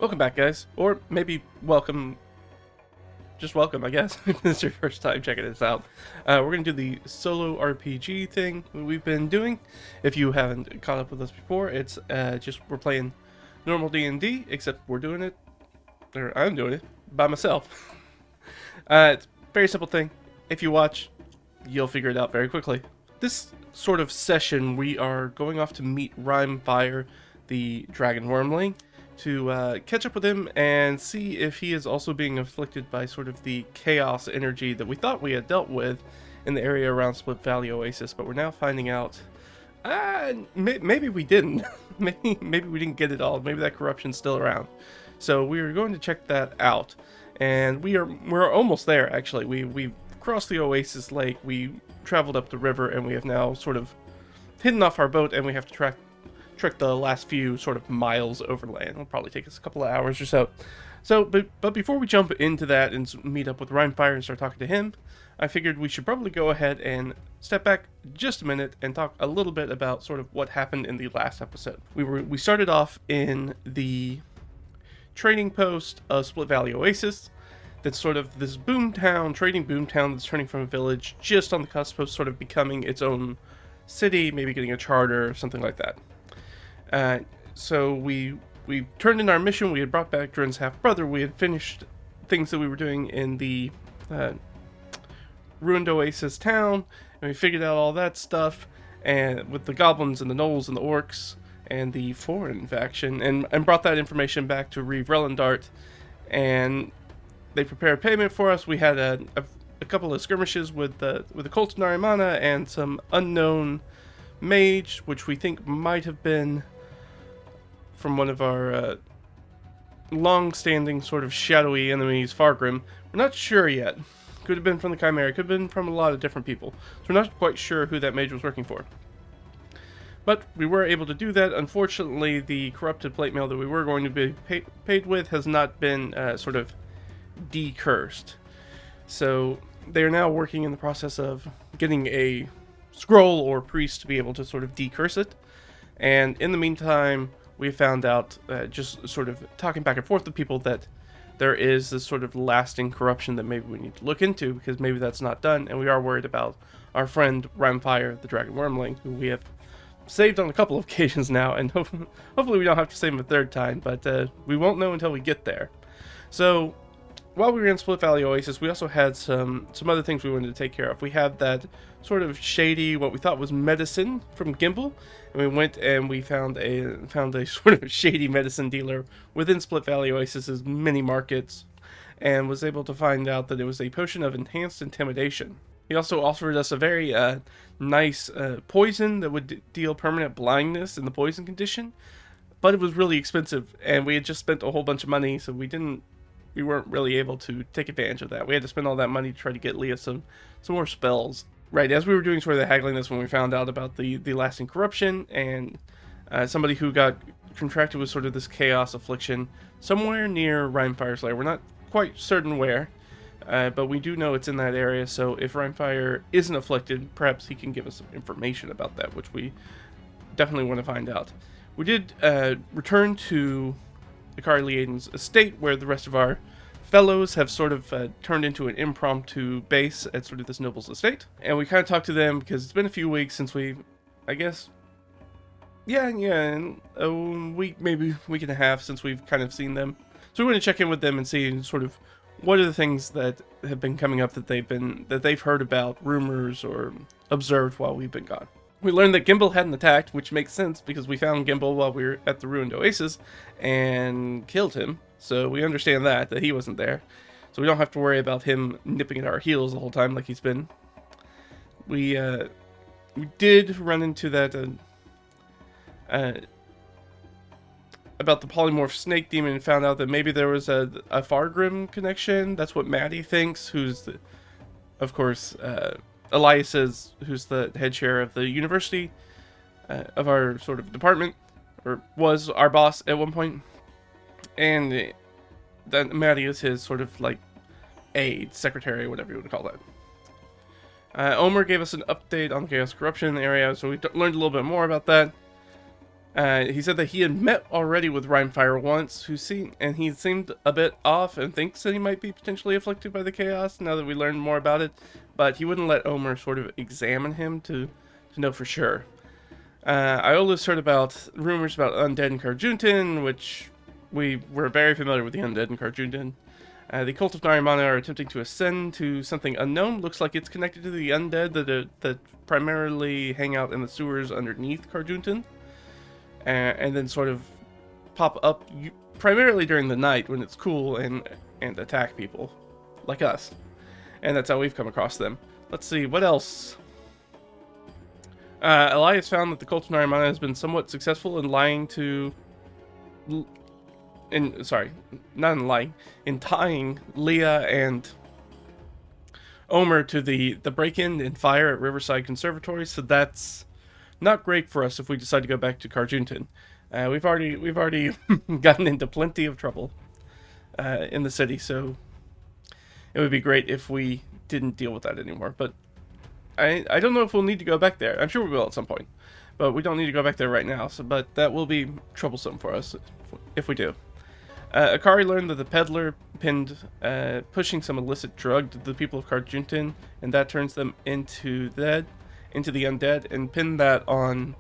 Welcome back, guys. Or maybe welcome, just welcome, I guess, if this is your first time checking this out. We're going to do the solo RPG thing we've been doing. If you haven't caught up with us before, it's just we're playing normal D&D, except we're doing it, or I'm doing it, by myself. It's a very simple thing. If you watch, you'll figure it out very quickly. This sort of session, we are going off to meet Rhymefire, the dragon wormling, to catch up with him and see if he is also being afflicted by sort of the chaos energy that we thought we had dealt with in the area around Split Valley Oasis, but we're now finding out maybe we didn't. maybe we didn't get it all. Maybe that corruption's still around. So we are going to check that out, and we're almost there. Actually, we crossed the Oasis Lake. We traveled up the river, and we have now sort of hidden off our boat, and we have to trek the last few sort of miles overland. It'll probably take us a couple of hours or so. But before we jump into that and meet up with Rhymefire and start talking to him, I figured we should probably go ahead and step back just a minute and talk a little bit about sort of what happened in the last episode. We started off in the trading post of Split Valley Oasis. That's sort of this trading boomtown that's turning from a village just on the cusp of sort of becoming its own city, maybe getting a charter or something like that. So we turned in our mission. We had brought back Dren's half-brother. We had finished things that we were doing in the ruined Oasis town, and we figured out all that stuff, and with the goblins and the gnolls and the orcs and the foreign faction, and brought that information back to Reeve Relendart, and they prepared payment for us. We had a couple of skirmishes with the cult of Narimana and some unknown mage, which we think might have been from one of our long-standing sort of shadowy enemies, Fargrim. We're not sure yet. Could have been from the Chimera, could have been from a lot of different people. So we're not quite sure who that mage was working for. But we were able to do that. Unfortunately, the corrupted plate mail that we were going to be paid with has not been sort of decursed. So they are now working in the process of getting a scroll or priest to be able to sort of decurse it. And in the meantime, we found out, just sort of talking back and forth with people, that there is this sort of lasting corruption that maybe we need to look into, because maybe that's not done, and we are worried about our friend Rhymefire, the dragon wormling, who we have saved on a couple of occasions now, and hopefully we don't have to save him a third time, but we won't know until we get there. So while we were in Split Valley Oasis, we also had some other things we wanted to take care of. We had that sort of shady, what we thought was medicine from Gimbal, and we went and we found a sort of shady medicine dealer within Split Valley Oasis's mini markets, and was able to find out that it was a potion of enhanced intimidation. He also offered us a very nice poison that would deal permanent blindness in the poison condition, but it was really expensive, and we had just spent a whole bunch of money, so we weren't really able to take advantage of that. We had to spend all that money to try to get Leah some more spells. Right, as we were doing sort of the haggling, this when we found out about the lasting corruption, and somebody who got contracted with sort of this chaos affliction somewhere near Rhymefire's lair. We're not quite certain where, but we do know it's in that area, so if Rhymefire isn't afflicted, perhaps he can give us some information about that, which we definitely want to find out. We did return to Ikari Liaden's estate, where the rest of our fellows have sort of turned into an impromptu base at sort of this noble's estate. And we kind of talked to them because it's been a few weeks since a week, maybe week and a half since we've kind of seen them. So we want to check in with them and see sort of what are the things that have been coming up that they've heard about, rumors, or observed while we've been gone. We learned that Gimbal hadn't attacked, which makes sense because we found Gimbal while we were at the ruined Oasis and killed him. So we understand that he wasn't there. So we don't have to worry about him nipping at our heels the whole time like he's been. We did run into that about the polymorph snake demon, and found out that maybe there was a Fargrim connection. That's what Maddie thinks, who's of course Elias's, who's the head chair of the university, of our sort of department, or was our boss at one point. And then Maddie is his sort of like aide, secretary, whatever you would call that. Omer gave us an update on the chaos corruption area, so we learned a little bit more about that. He said that he had met already with Rhymefire once, he seemed a bit off and thinks that he might be potentially afflicted by the chaos now that we learned more about it, but he wouldn't let Omer sort of examine him to know for sure. Iola's heard about rumors about undead in Carjuntan, which we were very familiar with the undead in Carjuntan. The cult of Narimana are attempting to ascend to something unknown. Looks like it's connected to the undead that primarily hang out in the sewers underneath Carjuntan. And then sort of pop up primarily during the night when it's cool and attack people like us. And that's how we've come across them. Let's see, what else? Elias found that the cult of Narimana has been somewhat successful in lying to... in tying Leah and Omer to the break-in and fire at Riverside Conservatory, so that's not great for us if we decide to go back to Carjuntan. We've already gotten into plenty of trouble in the city, so it would be great if we didn't deal with that anymore. But I don't know if we'll need to go back there. I'm sure we will at some point, but we don't need to go back there right now. But that will be troublesome for us if we do. Akari learned that the peddler pinned pushing some illicit drug to the people of Carjuntan, and that turns them into the undead, and pinned that on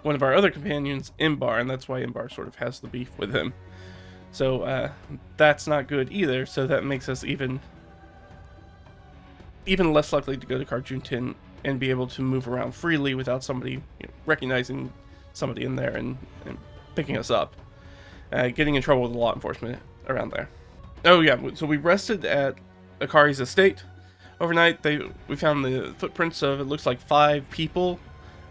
one of our other companions, Imbar, and that's why Imbar sort of has the beef with him. So that's not good either, so that makes us even less likely to go to Carjuntan and be able to move around freely without somebody recognizing somebody in there and picking us up. Getting in trouble with law enforcement around there. Oh yeah, so we rested at Akari's estate. Overnight, we found the footprints of, it looks like 5 people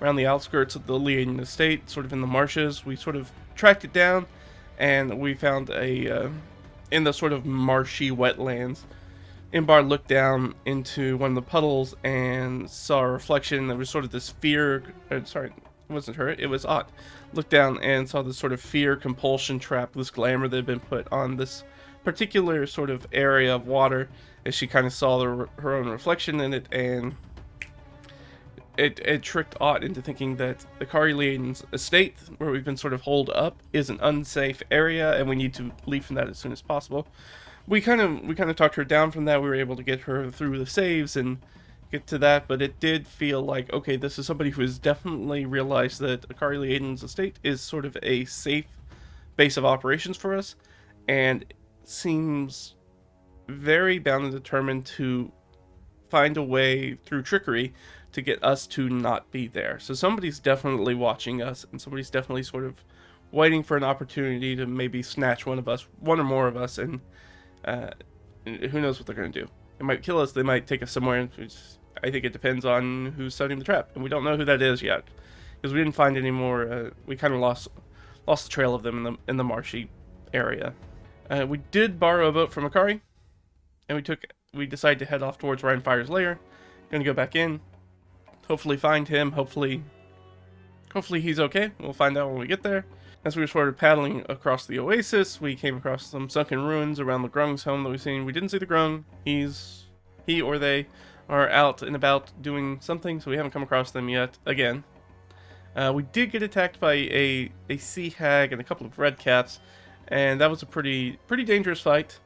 around the outskirts of the Leaden estate, sort of in the marshes. We sort of tracked it down, and we found in the sort of marshy wetlands, Imbar looked down into one of the puddles and saw a reflection. There was sort of this fear, sorry, it wasn't her, it was Ott. Looked down and saw this sort of fear compulsion trap, this glamour that had been put on this particular sort of area of water, as she kind of saw her own reflection in it, and it tricked Ott into thinking that the Akari Leaden's estate, where we've been sort of holed up, is an unsafe area, and we need to leave from that as soon as possible. We kind of talked her down from that. We were able to get her through the saves and get to that, but it did feel like, okay, this is somebody who has definitely realized that Akari Leaden's estate is sort of a safe base of operations for us, and seems very bound and determined to find a way through trickery to get us to not be there. So somebody's definitely watching us, and somebody's definitely sort of waiting for an opportunity to maybe snatch one or more of us, and who knows what they're going to do. They might kill us, they might take us somewhere. I think it depends on who's setting the trap, and we don't know who that is yet, because we didn't find any more. We kind of lost the trail of them in the marshy area. We did borrow a boat from Akari, and we decided to head off towards Rhinefire's lair. Gonna go back in, hopefully find him. Hopefully he's okay. We'll find out when we get there. As we were sort of paddling across the oasis, we came across some sunken ruins around the Grung's home that we've seen. We didn't see the Grung. He or they are out and about doing something, so we haven't come across them yet again. We did get attacked by a sea hag and a couple of red caps, and that was a pretty dangerous fight.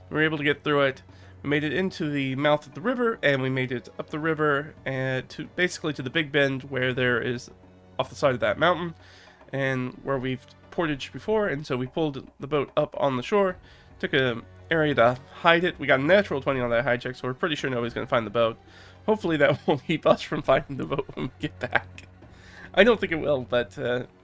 We were able to get through it. We made it into the mouth of the river, and we made it up the river and basically to the Big Bend, where there is off the side of that mountain, and where we've portaged before, and so we pulled the boat up on the shore, took an area to hide it. We got a natural 20 on that hide check, so we're pretty sure nobody's going to find the boat. Hopefully that won't keep us from finding the boat when we get back. I don't think it will, but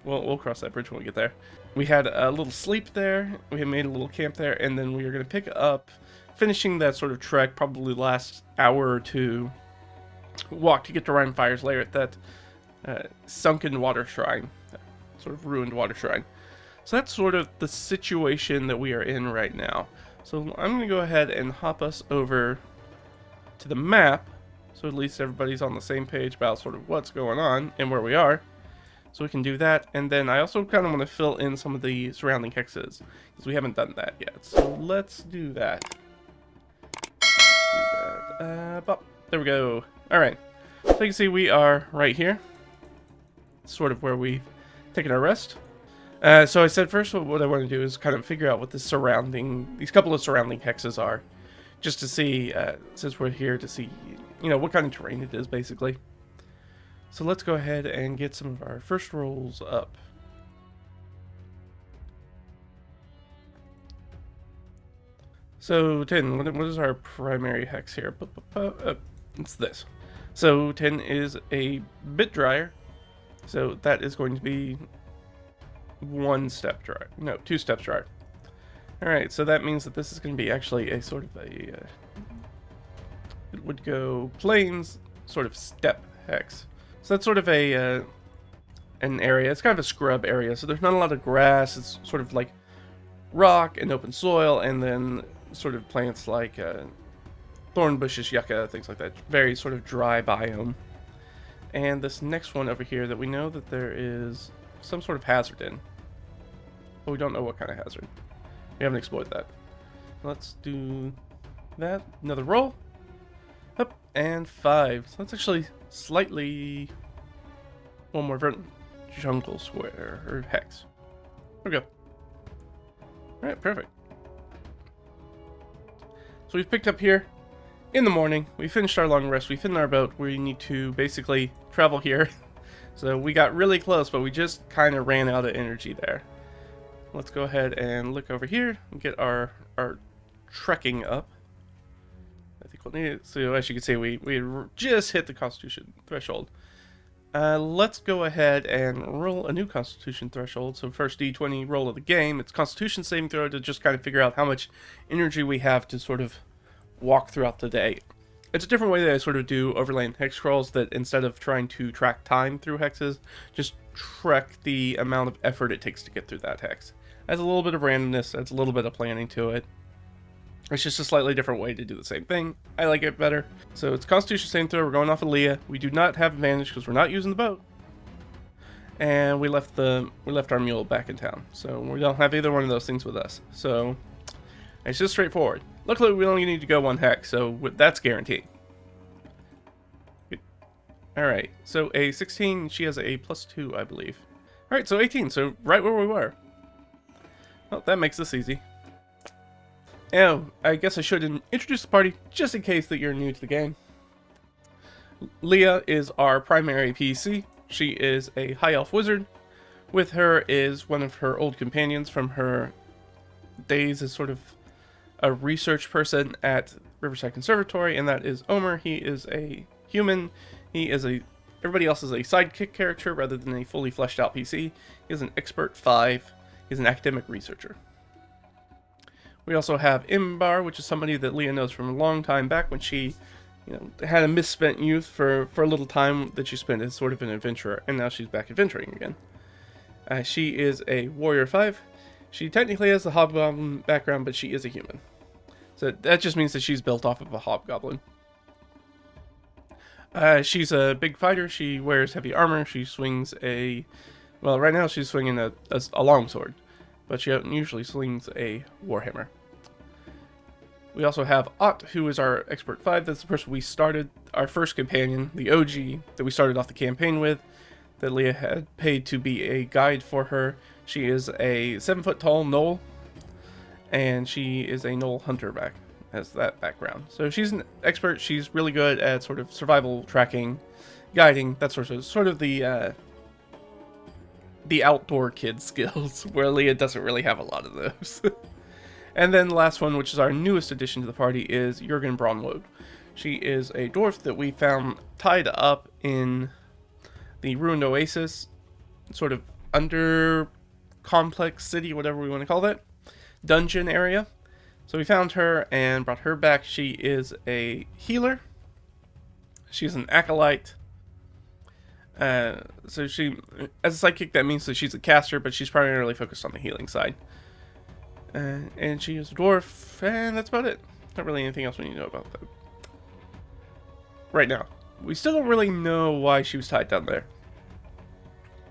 we'll cross that bridge when we get there. We had a little sleep there, we had made a little camp there, and then we were going to pick up, finishing that sort of trek, probably last hour or two, walk to get to Rhinefire's lair at that sunken water shrine, sort of ruined water shrine. So that's sort of the situation that we are in right now. So I'm going to go ahead and hop us over to the map, so at least everybody's on the same page about sort of what's going on and where we are. So we can do that, and then I also kind of want to fill in some of the surrounding hexes, because we haven't done that yet. So let's do that. There we go. Alright, so you can see we are right here. Sort of where we taking our rest. So I said first what I want to do is kind of figure out what these couple of surrounding hexes are. Just to see, since we're here to see, what kind of terrain it is, basically. So let's go ahead and get some of our first rolls up. So 10, what is our primary hex here? It's this. So 10 is a bit drier. So that is going to be 1 step drier. No, 2 steps drier. Alright, so that means that this is going to be actually a sort of a... it would go plains, sort of step hex. So that's sort of an area. It's kind of a scrub area, so there's not a lot of grass. It's sort of like rock and open soil, and then sort of plants like thorn bushes, yucca, things like that. Very sort of dry biome. And this next one over here that we know that there is some sort of hazard in. But we don't know what kind of hazard. We haven't explored that. Let's do that. Another roll. Up, and 5. So that's actually slightly one more jungle square, or hex. There we go. Alright, perfect. So we've picked up here in the morning. We finished our long rest. We fit in our boat. We need to basically travel here. So we got really close, but we just kind of ran out of energy there. Let's go ahead and look over here and get our trekking up. I think we'll need it. So as you can see, we just hit the Constitution threshold. Let's go ahead and roll a new Constitution threshold. So first D20 roll of the game. It's Constitution saving throw to just kind of figure out how much energy we have to sort of walk throughout the day. It's a different way that I sort of do overland hex crawls, that instead of trying to track time through hexes, just track the amount of effort it takes to get through that hex. Adds a little bit of randomness, adds a little bit of planning to it. It's just a slightly different way to do the same thing. I like it better. So it's Constitution saving throw. We're going off of Leah. We do not have advantage because we're not using the boat. And we left our mule back in town. So we don't have either one of those things with us. So it's just straightforward. Luckily, we only need to go 1 hex, so that's guaranteed. Alright, so a 16, she has a +2, I believe. Alright, so 18, so right where we were. Well, that makes this easy. Oh, I guess I should introduce the party, just in case that you're new to the game. Leah is our primary PC. She is a high elf wizard. With her is one of her old companions from her days as sort of a research person at Riverside Conservatory, and that is Omer. He is a human. Everybody else is a sidekick character rather than a fully fleshed out PC. He is an expert 5. He's an academic researcher. We also have Imbar, which is somebody that Leah knows from a long time back when she, had a misspent youth for a little time that she spent as sort of an adventurer, and now she's back adventuring again. She is a warrior 5. She technically has the hobgoblin background, but she is a human. So that just means that she's built off of a hobgoblin. She's a big fighter. She wears heavy armor. She swings right now she's swinging a longsword, but she usually swings a warhammer. We also have Ott, who is our expert 5. That's the person we started, our first companion, the OG, that we started off the campaign with, that Leah had paid to be a guide for her. She is a 7-foot-tall gnoll, and she is a gnoll hunter as that background. So she's an expert. She's really good at sort of survival, tracking, guiding, that sort of the outdoor kid skills, where Leah doesn't really have a lot of those. And then the last one, which is our newest addition to the party, is Jurgen Bronwood. She is a dwarf that we found tied up in the ruined oasis, sort of under complex city, whatever we want to call that, dungeon area. So we found her and brought her back. She is a healer. She's an acolyte. So she, as a psychic, that means that she's a caster, but she's primarily focused on the healing side. And she is a dwarf, and that's about it. Not really anything else we need to know about that right now. We still don't really know why she was tied down there.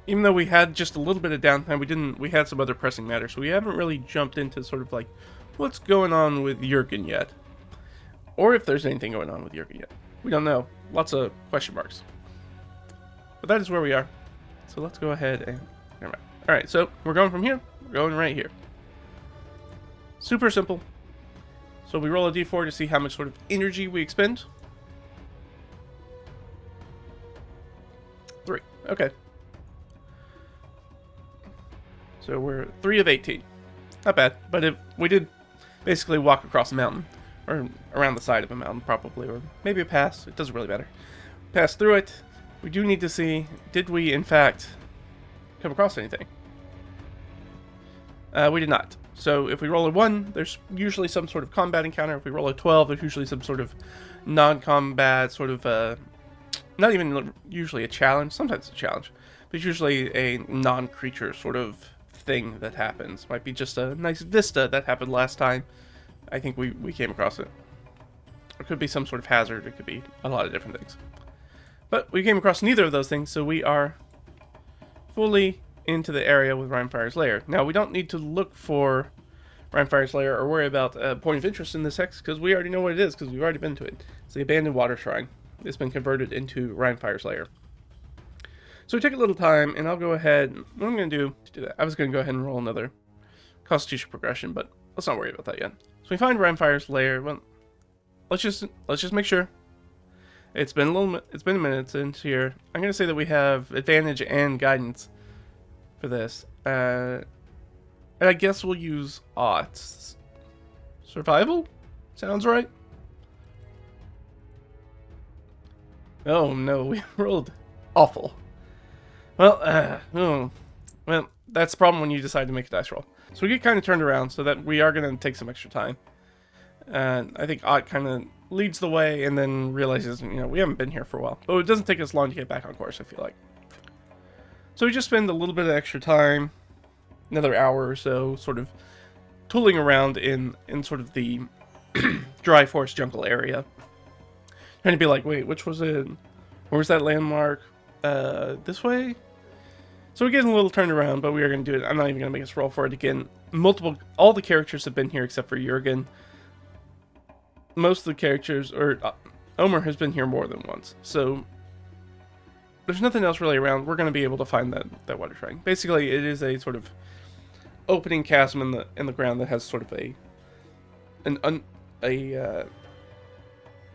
Even though we had just a little bit of downtime, we had some other pressing matters, so we haven't really jumped into sort of like what's going on with Jurgen yet. Or if there's anything going on with Jurgen yet. We don't know. Lots of question marks. But that is where we are. So let's go ahead and Never mind. Alright, so we're going from here. We're going right here. Super simple. So we roll a d4 to see how much sort of energy we expend. 3. Okay. So we're 3 of 18. Not bad. But if we did basically walk across a mountain. Or around the side of a mountain, probably. Or maybe a pass. It doesn't really matter. Pass through it. We do need to see, did we, in fact, come across anything? We did not. So if we roll a 1, there's usually some sort of combat encounter. If we roll a 12, there's usually some sort of non-combat, sort of, not even usually a challenge. Sometimes it's a challenge. But it's usually a non-creature sort of thing that happens. Might be just a nice vista that happened last time. I think we came across it. It could be some sort of hazard. It could be a lot of different things. But we came across neither of those things, so we are fully into the area with Rhinefire's Lair. Now, we don't need to look for Rhinefire's Lair or worry about a point of interest in this hex, because we already know what it is, because we've already been to it. It's the Abandoned Water Shrine. It's been converted into Rhinefire's Lair. So we take a little time, and I'll go ahead, what I'm going to do that, I was going to go ahead and roll another Constitution progression, but let's not worry about that yet. So we find Rhinefire's Lair. Well, let's just make sure. It's been a minute since here. I'm going to say that we have advantage and guidance for this. And I guess we'll use odds. Survival? Sounds right. Oh no, we rolled awful. Well, well, that's the problem when you decide to make a dice roll. So we get kind of turned around so that we are going to take some extra time. And I think Ott kind of leads the way and then realizes, you know, we haven't been here for a while. But it doesn't take us long to get back on course, I feel like. So we just spend a little bit of extra time, another hour or so, sort of tooling around in sort of the dry forest jungle area. Trying to be like, wait, which was it? Where was that landmark? This way? So we're getting a little turned around, but we are going to do it. I'm not even going to make us roll for it again. All the characters have been here except for Jurgen. Most of the characters, or Omer has been here more than once. So there's nothing else really around. We're going to be able to find that water shrine. Basically, it is a sort of opening chasm in the ground that has sort of a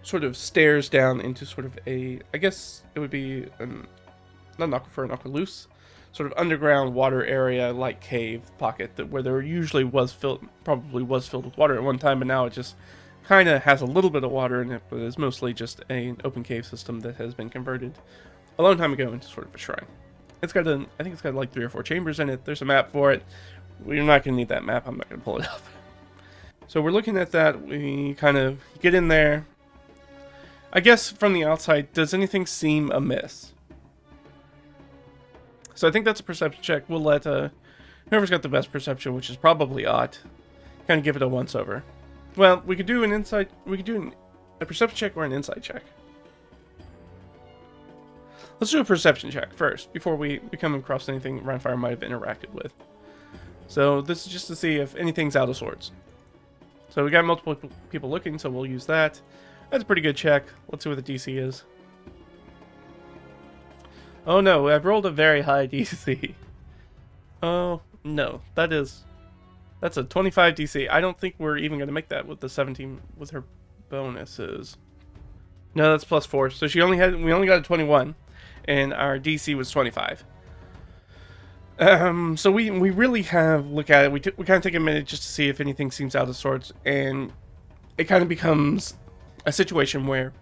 sort of stairs down into sort of a, I guess it would be not an aquifer, an aqualus, sort of underground water area like cave pocket where there usually probably was filled with water at one time, but now it just kind of has a little bit of water in it, but it's mostly just an open cave system that has been converted a long time ago into sort of a shrine. I think it's got like 3 or 4 chambers in it. There's a map for it. We're not going to need that map. I'm not going to pull it up. So we're looking at that. We kind of get in there. I guess from the outside, does anything seem amiss? So I think that's a perception check. We'll let whoever's got the best perception, which is probably Ott, kind of give it a once over. Well, we could do an insight. We could do a perception check or an insight check. Let's do a perception check first before we come across anything Rhinefire might have interacted with. So this is just to see if anything's out of sorts. So we got multiple people looking, so we'll use that. That's a pretty good check. Let's see what the DC is. Oh no, I've rolled a very high DC. Oh no, that's a 25 DC. I don't think we're even going to make that with the 17 with her bonuses. No, that's +4. So we only got a 21, and our DC was 25. So we really have look at it. We kind of take a minute just to see if anything seems out of sorts, and it kind of becomes a situation where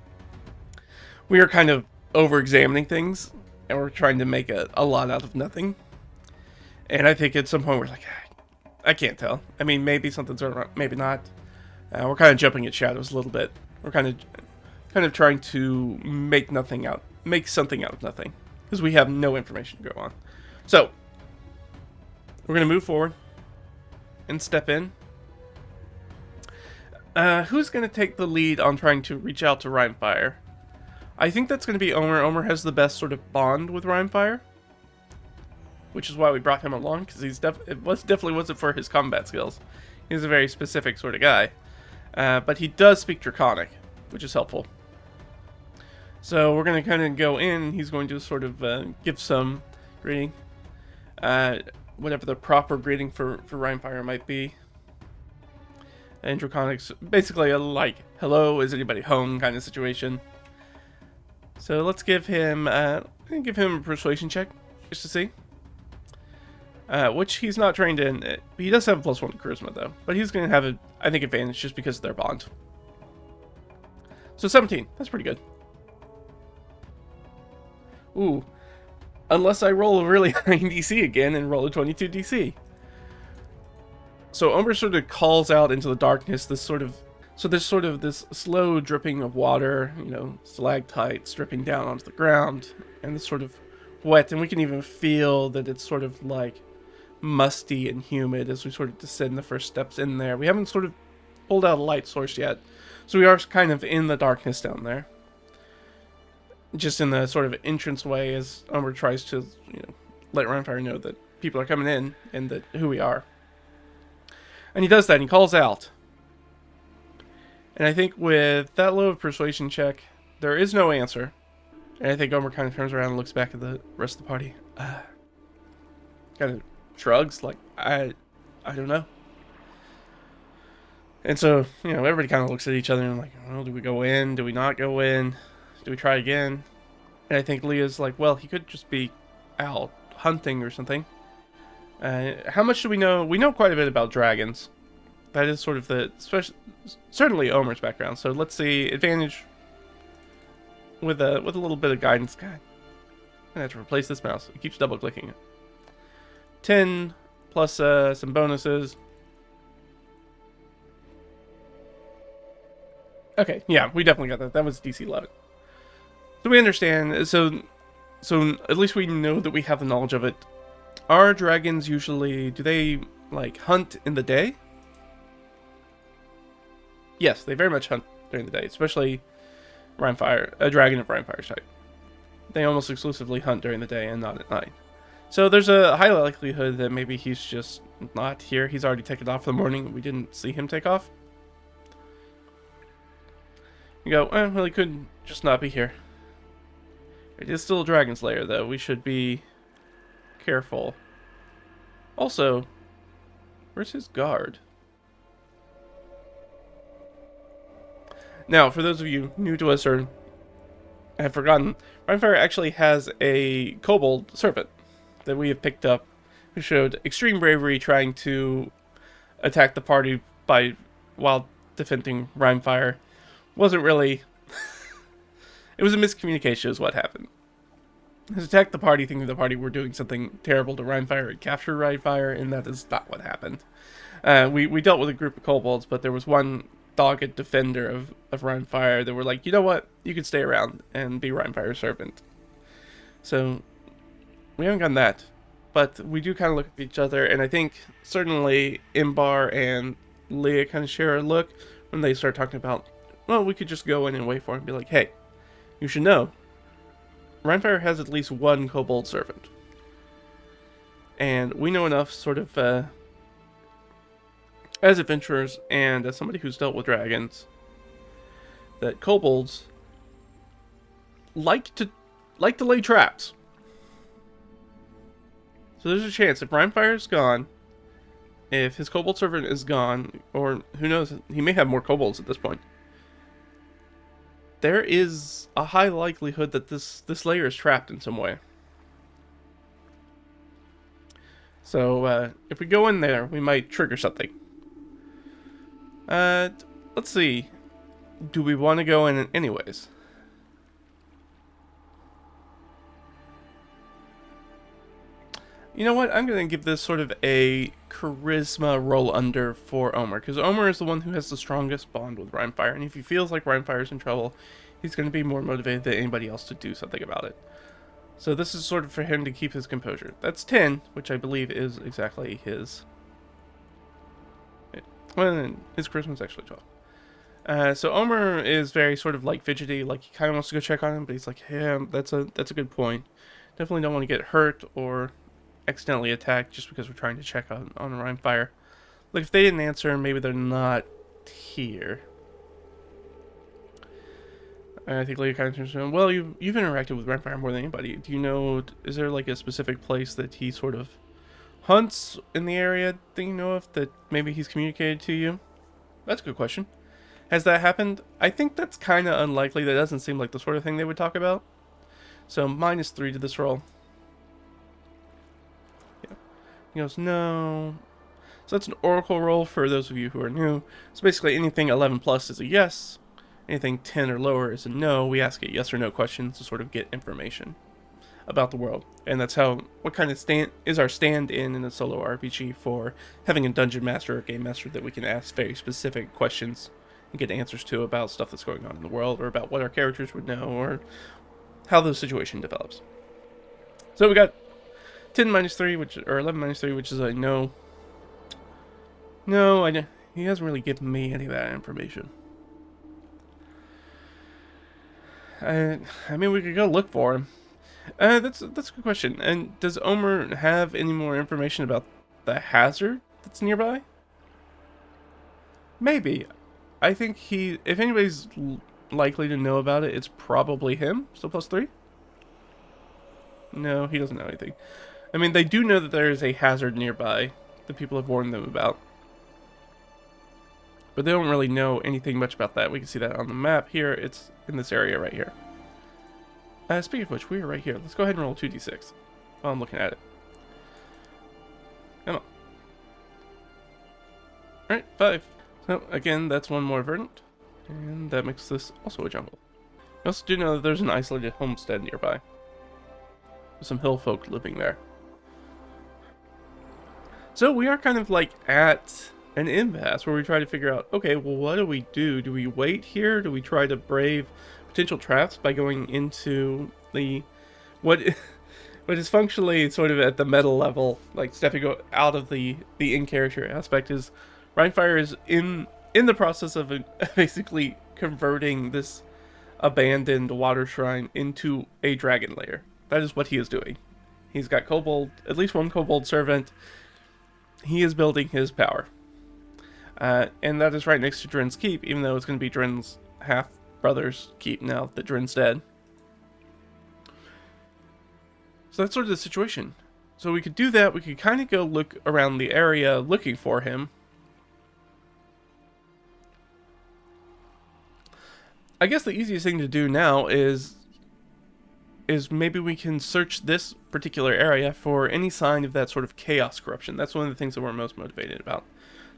we are kind of over-examining things, and we're trying to make a lot out of nothing. And I think at some point we're like, I can't tell. I mean, maybe something's wrong, maybe not. We're kind of jumping at shadows a little bit. We're kind of trying to make something out of nothing, because we have no information to go on. So we're gonna move forward and step in. Who's gonna take the lead on trying to reach out to Rhinefire? I think that's gonna be Omer. Omer has the best sort of bond with Rhinefire, which is why we brought him along, because it definitely wasn't for his combat skills. He's a very specific sort of guy, but he does speak Draconic, which is helpful. So we're going to kind of go in. He's going to sort of give some greeting. whatever the proper greeting for Rhinefire might be. And Draconics, basically a like, hello, is anybody home kind of situation. So let's give him, a persuasion check, just to see. Which he's not trained in. He does have a +1 to charisma though, but he's going to have, I think, advantage just because of their bond. So 17, that's pretty good. Ooh, unless I roll a really high DC again and roll a 22 DC. So Omer sort of calls out into the darkness this sort of this slow dripping of water, you know, stalactites dripping down onto the ground, and it's sort of wet, and we can even feel that it's sort of like musty and humid as we sort of descend the first steps in there. We haven't sort of pulled out a light source yet, so we are kind of in the darkness down there. Just in the sort of entranceway as Omer tries to, you know, let Rhinefire know that people are coming in and that who we are. And he does that, and he calls out. And I think with that low of persuasion check, there is no answer. And I think Omer kind of turns around and looks back at the rest of the party. Kind of shrugs, like, I don't know. And so, you know, everybody kind of looks at each other and like, well, do we go in? Do we not go in? Do we try again? And I think Leah's like, well, he could just be out hunting or something. How much do we know? We know quite a bit about dragons. That is sort of the, certainly Omer's background. So let's see, advantage with a little bit of guidance. God, I'm gonna have to replace this mouse. It keeps double clicking it. 10 plus some bonuses. Okay, yeah, we definitely got that. That was DC 11. So we understand. So at least we know that we have the knowledge of it. Are dragons usually, do they like hunt in the day? Yes, they very much hunt during the day, especially Rhinefire, a dragon of Rhinefire's type. They almost exclusively hunt during the day and not at night. So there's a high likelihood that maybe he's just not here. He's already taken off for the morning. We didn't see him take off. You go, well, he could just not be here. It is still a dragon slayer, though. We should be careful. Also, where's his guard? Now, for those of you new to us or have forgotten, Rhinefire actually has a kobold servant that we have picked up, who showed extreme bravery trying to attack the party while defending Rhinefire. Wasn't really... It was a miscommunication is what happened. He attacked the party thinking the party were doing something terrible to Rhinefire and capture Rhinefire, and that is not what happened. We dealt with a group of kobolds, but there was one dogged defender of Rhinefire that were like, you know what, you can stay around and be Rhinefire's servant. So we haven't gotten that, but we do kind of look at each other, and I think certainly Imbar and Leah kind of share a look when they start talking about, well, we could just go in and wait for him and be like, hey, you should know, Rhinefire has at least one kobold servant. And we know enough sort of, as adventurers and as somebody who's dealt with dragons, that kobolds like to lay traps. So there's a chance if Rhinefire's gone, if his kobold servant is gone, or who knows, he may have more kobolds at this point, there is a high likelihood that this layer is trapped in some way. So if we go in there, we might trigger something. Let's see. Do we want to go in anyways? You know what? I'm going to give this sort of a charisma roll under for Omer, because Omer is the one who has the strongest bond with Rhinefire, and if he feels like Rhinefire's in trouble, he's going to be more motivated than anybody else to do something about it. So this is sort of for him to keep his composure. That's 10, which I believe is exactly his... Well, his charisma is actually 12. So Omer is very sort of like fidgety, like he kind of wants to go check on him, but he's like, yeah, that's a good point. Definitely don't want to get hurt or accidentally attacked just because we're trying to check on Rhinefire. Like if they didn't answer, maybe they're not here. I think Leah kind of turns around. Well, you've interacted with Rhinefire more than anybody. Do you know, is there like a specific place that he sort of hunts in the area that you know of that maybe he's communicated to you? That's a good question. Has that happened? I think that's kind of unlikely. That doesn't seem like the sort of thing they would talk about. So -3 to this roll. Yeah. He goes, no. So that's an oracle roll for those of you who are new. So basically anything 11 plus is a yes. Anything 10 or lower is a no. We ask a yes or no questions to sort of get information about the world. And that's how, what kind of is our stand-in in a solo RPG for having a dungeon master or game master that we can ask very specific questions and get answers to about stuff that's going on in the world, or about what our characters would know, or how the situation develops. So we got 10 -3, or 11 -3, which is a no. No, he hasn't really given me any of that information. I mean, we could go look for him. That's a good question. And does Omer have any more information about the hazard that's nearby? Maybe. I think if anybody's likely to know about it, it's probably him. So +3? No, he doesn't know anything. I mean, they do know that there is a hazard nearby that people have warned them about. But they don't really know anything much about that. We can see that on the map here. It's in this area right here. Speaking of which, we are right here. Let's go ahead and roll 2d6 while I'm looking at it. Come on. Alright, 5. So, again, that's one more verdant. And that makes this also a jungle. We also do know that there's an isolated homestead nearby. There's some hill folk living there. So we are kind of like at an impasse where we try to figure out, okay, well, what do we do? Do we wait here? Do we try to brave potential traps by going into the what is functionally sort of at the meta level, like stepping out of the in-character aspect? Is Rhinefire is in the process of basically converting this abandoned water shrine into a dragon lair. That is what he is doing. He's got kobold, at least one kobold servant. He is building his power. And that is right next to Drin's keep, even though it's going to be Drin's half-brother's keep now that Drin's dead. So that's sort of the situation. So we could do that. We could kind of go look around the area looking for him. I guess the easiest thing to do now is maybe we can search this particular area for any sign of that sort of chaos corruption. That's one of the things that we're most motivated about.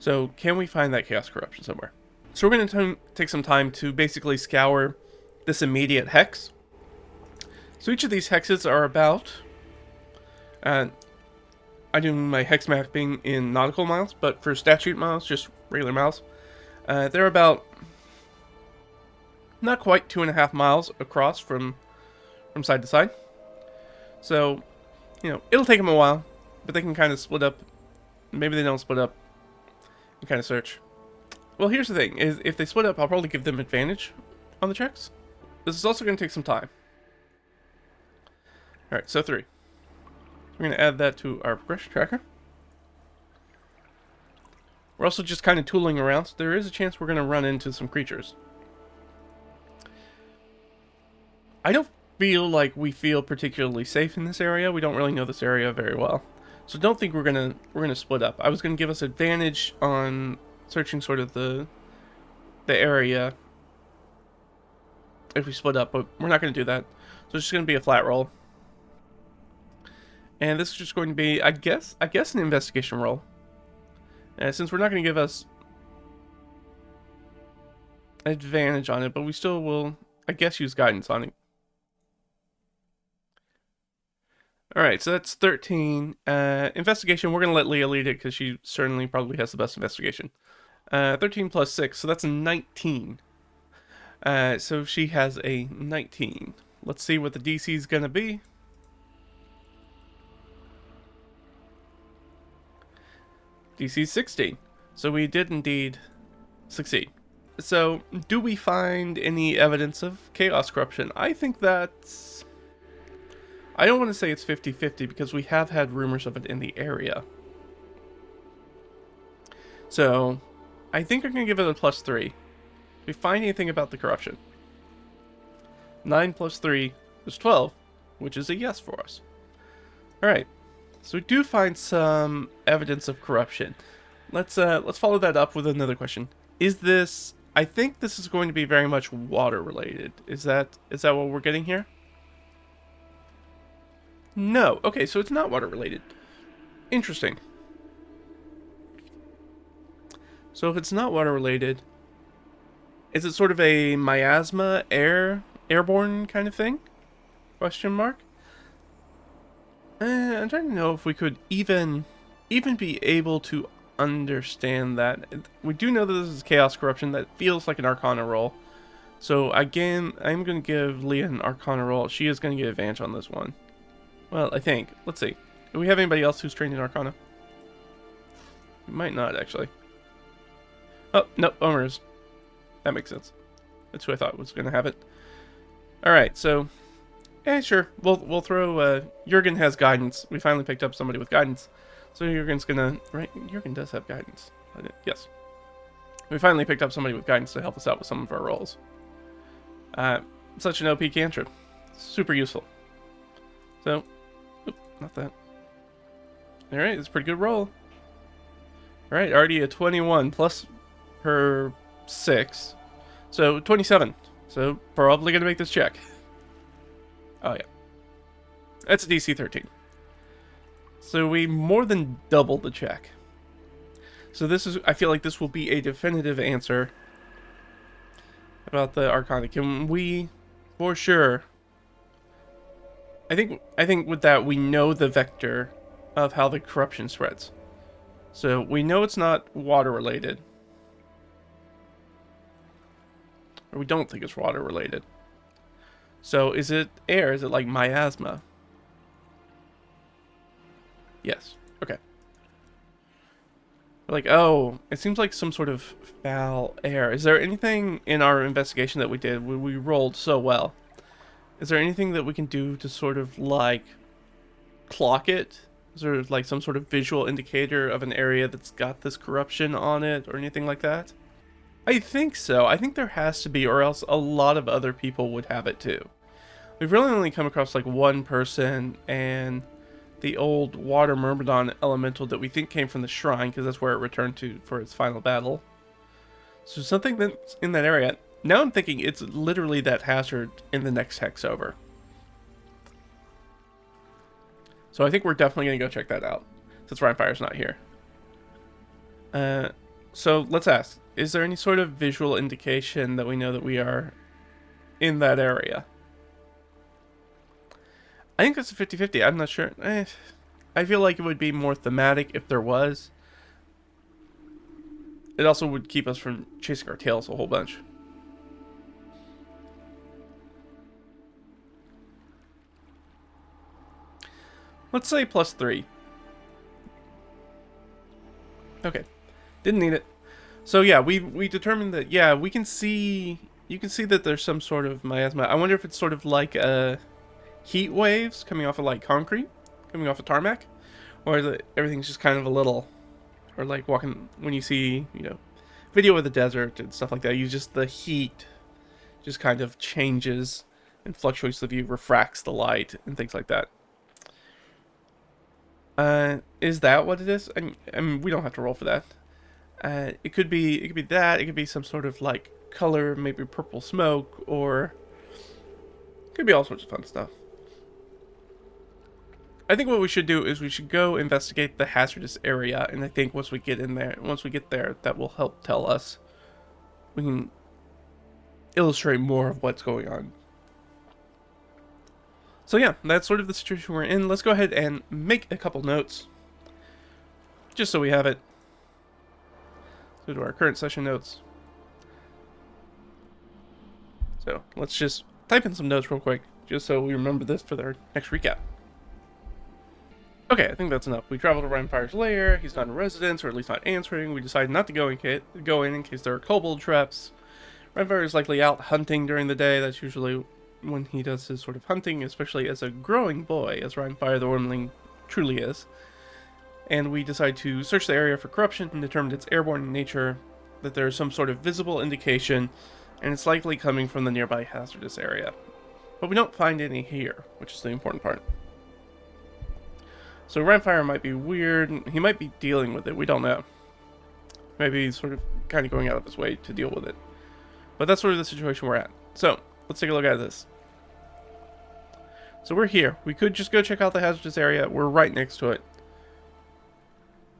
So can we find that chaos corruption somewhere? So we're going to take some time to basically scour this immediate hex. So each of these hexes are about... I do my hex mapping in nautical miles, but for statute miles, just regular miles, they're about not quite 2.5 miles across from side to side. So, you know, it'll take them a while, but they can kind of split up. Maybe they don't split up and kind of search. Well, here's the thing, is if they split up, I'll probably give them advantage on the checks. This is also going to take some time. Alright, so 3. We're going to add that to our progression tracker. We're also just kind of tooling around, so there is a chance we're going to run into some creatures. I don't feel like we feel particularly safe in this area. We don't really know this area very well. So don't think we're gonna split up. I was gonna give us advantage on searching sort of the area if we split up, but we're not gonna do that. So it's just gonna be a flat roll. And this is just going to be, I guess an investigation roll. Since we're not gonna give us advantage on it, but we still will, I guess, use guidance on it. Alright, so that's 13. Investigation, we're going to let Leah lead it because she certainly probably has the best investigation. 13 plus 6, so that's a 19. So she has a 19. Let's see what the DC is going to be. DC 16. So we did indeed succeed. So, do we find any evidence of chaos corruption? I think that's... I don't want to say it's 50-50 because we have had rumors of it in the area. So, I think I'm going to give it a +3. If we find anything about the corruption. 9 plus 3 is 12, which is a yes for us. Alright. So we do find some evidence of corruption. Let's follow that up with another question. Is this... I think this is going to be very much water related. Is that what we're getting here? No. Okay, so it's not water related. Interesting. So if it's not water related, is it sort of a miasma, airborne kind of thing? Question mark. I'm trying to know if we could even be able to understand that. We do know that this is chaos corruption. That feels like an Arcana roll. So again, I'm going to give Leah an Arcana roll. She is going to get advantage on this one. Well, I think. Let's see. Do we have anybody else who's trained in Arcana? We might not, actually. Oh, no, Omer's. That makes sense. That's who I thought was going to have it. Alright, so... sure. We'll throw... Jurgen has guidance. We finally picked up somebody with guidance. So Jurgen's gonna... Right? Jurgen does have guidance. Yes. We finally picked up somebody with guidance to help us out with some of our rolls. Such an OP cantrip. Super useful. So... Oop, not that. Alright, it's a pretty good roll. Alright, already a 21 plus her 6. So 27. So probably gonna make this check. Oh yeah. That's a DC 13. So we more than double the check. So this is, I feel like this will be a definitive answer about the Arcana. Can we, for sure, I think with that we know the vector of how the corruption spreads. So we know it's not water related. Or we don't think it's water related. So is it air? Is it like miasma? Yes. Okay. Like, oh, it seems like some sort of foul air. Is there anything in our investigation that we did when we rolled so well? Is there anything that we can do to sort of like clock it? Is there like some sort of visual indicator of an area that's got this corruption on it or anything like that? I think so. I think there has to be, or else a lot of other people would have it too. We've really only come across like one person and the old water myrmidon elemental that we think came from the shrine, because that's where it returned to for its final battle. So something that's in that area. Now I'm thinking it's literally that hazard in the next hex over. So I think we're definitely going to go check that out, since Rhinefire's not here. So let's ask, is there any sort of visual indication that we know that we are in that area? I think it's a 50-50. I'm not sure. I feel like it would be more thematic if there was. It also would keep us from chasing our tails a whole bunch. Let's say +3. Okay. Didn't need it. So yeah, we determined that, yeah, we can see... You can see that there's some sort of miasma. I wonder if it's sort of like heat waves coming off of like concrete, coming off of tarmac, or everything's just kind of a little, or like walking when you see, you know, video of the desert and stuff like that. You just, the heat just kind of changes and fluctuates the view, refracts the light and things like that. Is that what it is? I mean, we don't have to roll for that. It could be that. It could be some sort of like color, maybe purple smoke, or it could be all sorts of fun stuff. I think what we should do is we should go investigate the hazardous area, and I think once we get there, that will help tell us. We can illustrate more of what's going on. So yeah, that's sort of the situation we're in. Let's go ahead and make a couple notes, just so we have it. Go to our current session notes. So let's just type in some notes real quick, just so we remember this for their next recap. Okay, I think that's enough. We traveled to Rhinefire's lair. He's not in residence, or at least not answering. We decided not to go in case there are kobold traps. Rhinefire is likely out hunting during the day. That's usually when he does his sort of hunting, especially as a growing boy, as Rhinefire the Wormling truly is. And we decide to search the area for corruption and determine its airborne in nature, that there is some sort of visible indication, and it's likely coming from the nearby hazardous area. But we don't find any here, which is the important part. So Rimefire might be weird. He might be dealing with it. We don't know. Maybe he's sort of kind of going out of his way to deal with it. But that's sort of the situation we're at. So let's take a look at this. So we're here. We could just go check out the hazardous area. We're right next to it.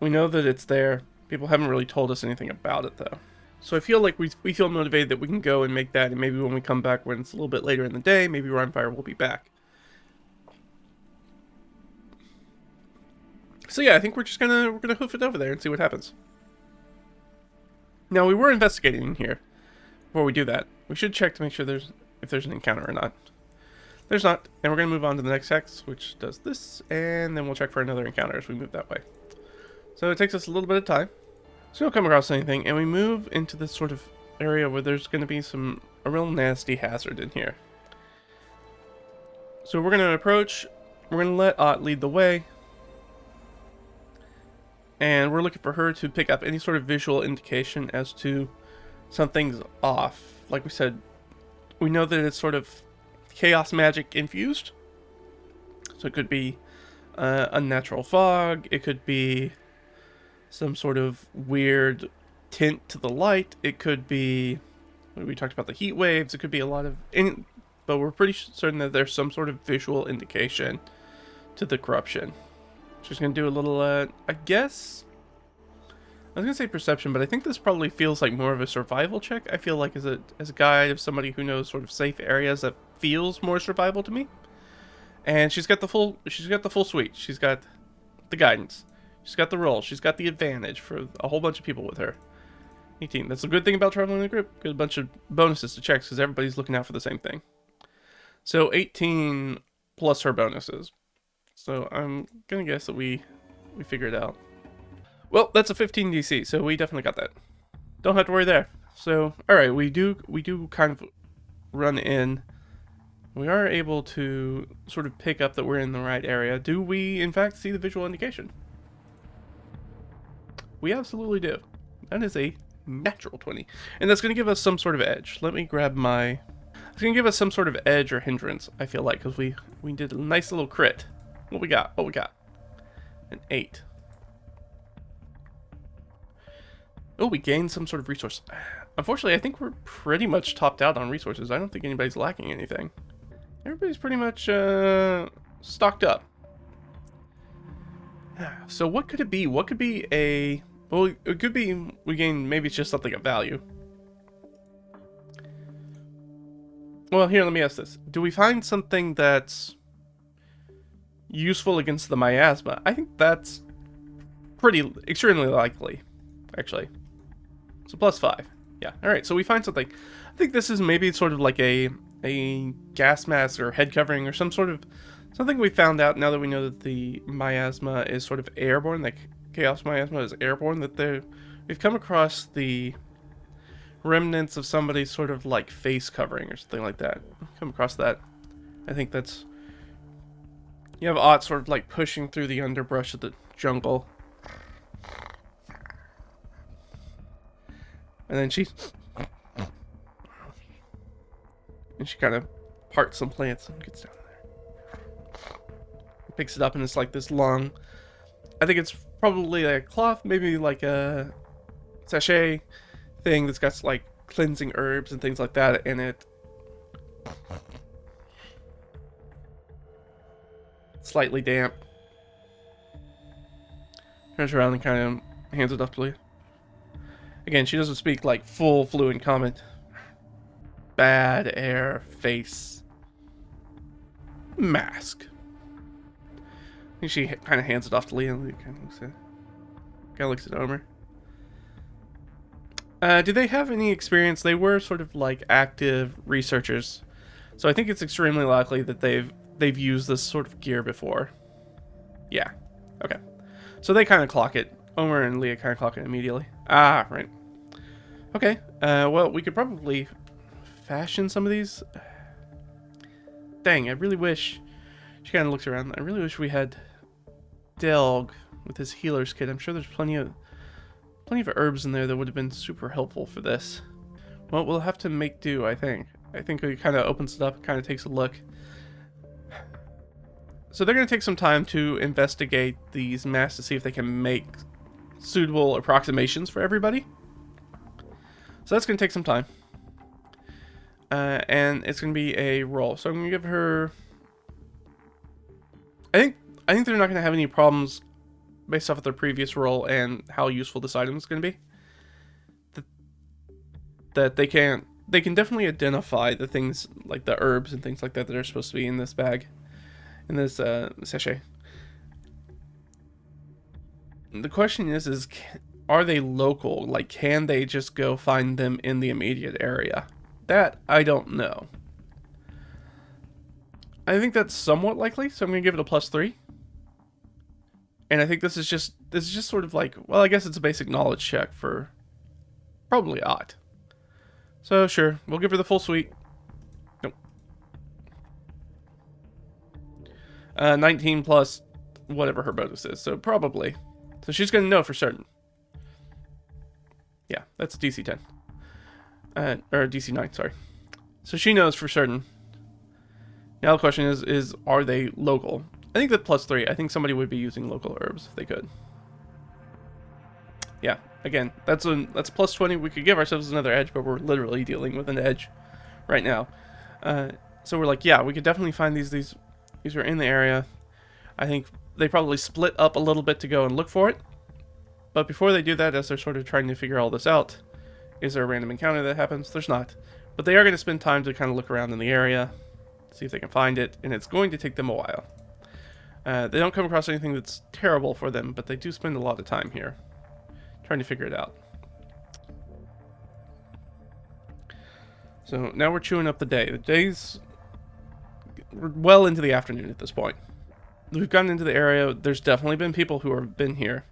We know that it's there. People haven't really told us anything about it, though. So I feel like we feel motivated that we can go and make that, and maybe when we come back when it's a little bit later in the day, maybe Rimefire will be back. So yeah, I think we're gonna hoof it over there and see what happens. Now we were investigating in here. Before we do that, we should check to make sure if there's an encounter or not. There's not, and we're gonna move on to the next hex, which does this, and then we'll check for another encounter as we move that way. So it takes us a little bit of time. So we don't come across anything, and we move into this sort of area where there's gonna be a real nasty hazard in here. So we're gonna approach. We're gonna let Ott lead the way. And we're looking for her to pick up any sort of visual indication as to something's off. Like we said, we know that it's sort of chaos magic infused. So it could be unnatural fog. It could be some sort of weird tint to the light. It could be, we talked about the heat waves. It could be a lot of, but we're pretty certain that there's some sort of visual indication to the corruption. Just gonna do a little, I guess, I was gonna say perception, but I think this probably feels like more of a survival check. I feel like as a guide of somebody who knows sort of safe areas, that feels more survival to me. And she's got the full suite. She's got the guidance. She's got the roll. She's got the advantage for a whole bunch of people with her. 18. That's a good thing about traveling in a group. Get a bunch of bonuses to checks because everybody's looking out for the same thing. So 18 plus her bonuses. So I'm gonna guess that we figure it out. Well, that's a 15 DC, so we definitely got that. Don't have to worry there. So, all right, we do kind of run in. We are able to sort of pick up that we're in the right area. Do we, in fact, see the visual indication? We absolutely do. That is a natural 20, and that's gonna give us some sort of edge. Let me grab my. It's gonna give us some sort of edge or hindrance. I feel like because we did a nice little crit. What we got? An 8. Oh, we gained some sort of resource. Unfortunately, I think we're pretty much topped out on resources. I don't think anybody's lacking anything. Everybody's pretty much stocked up. So what could it be? What could be a... Well, it could be we gain... Maybe it's just something of value. Well, here, let me ask this. Do we find something that's useful against the miasma? I think that's extremely likely, actually. So +5. Yeah. All right. So we find something. I think this is maybe sort of like a gas mask or head covering or some sort of something we found out now that we know that the miasma is sort of airborne. Like chaos miasma is airborne. That we've come across the remnants of somebody's sort of like face covering or something like that. Come across that. I think that's. You have Ott sort of like pushing through the underbrush of the jungle. And then she kind of parts some plants and gets down there. Picks it up and it's like this long, I think it's probably a cloth, maybe like a sachet thing that's got like cleansing herbs and things like that in it. Slightly damp. Turns around and kind of hands it up to Leah. Again, she doesn't speak like full fluent comment. Bad air, face, mask. I think she kind of hands it off to Leah. Leah kind of looks at Omer. Do they have any experience? They were sort of like active researchers, so I think it's extremely likely that they've used this sort of gear before. Yeah. Okay. So they kind of clock it. Omer and Leah kind of clock it immediately. Ah, right. Okay. Well, we could probably fashion some of these. Dang, I really wish. She kind of looks around. I really wish we had Delg with his healer's kit. I'm sure there's plenty of herbs in there that would have been super helpful for this. Well, we'll have to make do, I think. I think it kind of opens it up, kind of takes a look. So they're going to take some time to investigate these masks to see if they can make suitable approximations for everybody. So that's going to take some time. And it's going to be a roll. So I'm going to give her... I think they're not going to have any problems based off of their previous roll and how useful this item is going to be. That they can definitely identify the things like the herbs and things like that that are supposed to be in this bag, in this sachet. The question is are they local? Like, can they just go find them in the immediate area? That I don't know. I think that's somewhat likely, so I'm gonna give it a +3. And I think this is just sort of like, well, I guess it's a basic knowledge check for probably odd. So sure, we'll give her the full suite. Nope. 19 plus whatever her bonus is, so probably. So she's gonna know for certain. Yeah, that's DC 10. Or DC 9, sorry. So she knows for certain. Now the question is are they local? I think that +3, I think somebody would be using local herbs if they could. Yeah, again, that's +20. We could give ourselves another edge, but we're literally dealing with an edge right now. So we're like, yeah, we could definitely find these are in the area. I think they probably split up a little bit to go and look for it. But before they do that, as they're sort of trying to figure all this out, is there a random encounter that happens? There's not. But they are going to spend time to kind of look around in the area, see if they can find it, and it's going to take them a while. They don't come across anything that's terrible for them, but they do spend a lot of time here trying to figure it out. So now we're chewing up the day. The day's well into the afternoon at this point. We've gotten into the area. There's definitely been people who have been here.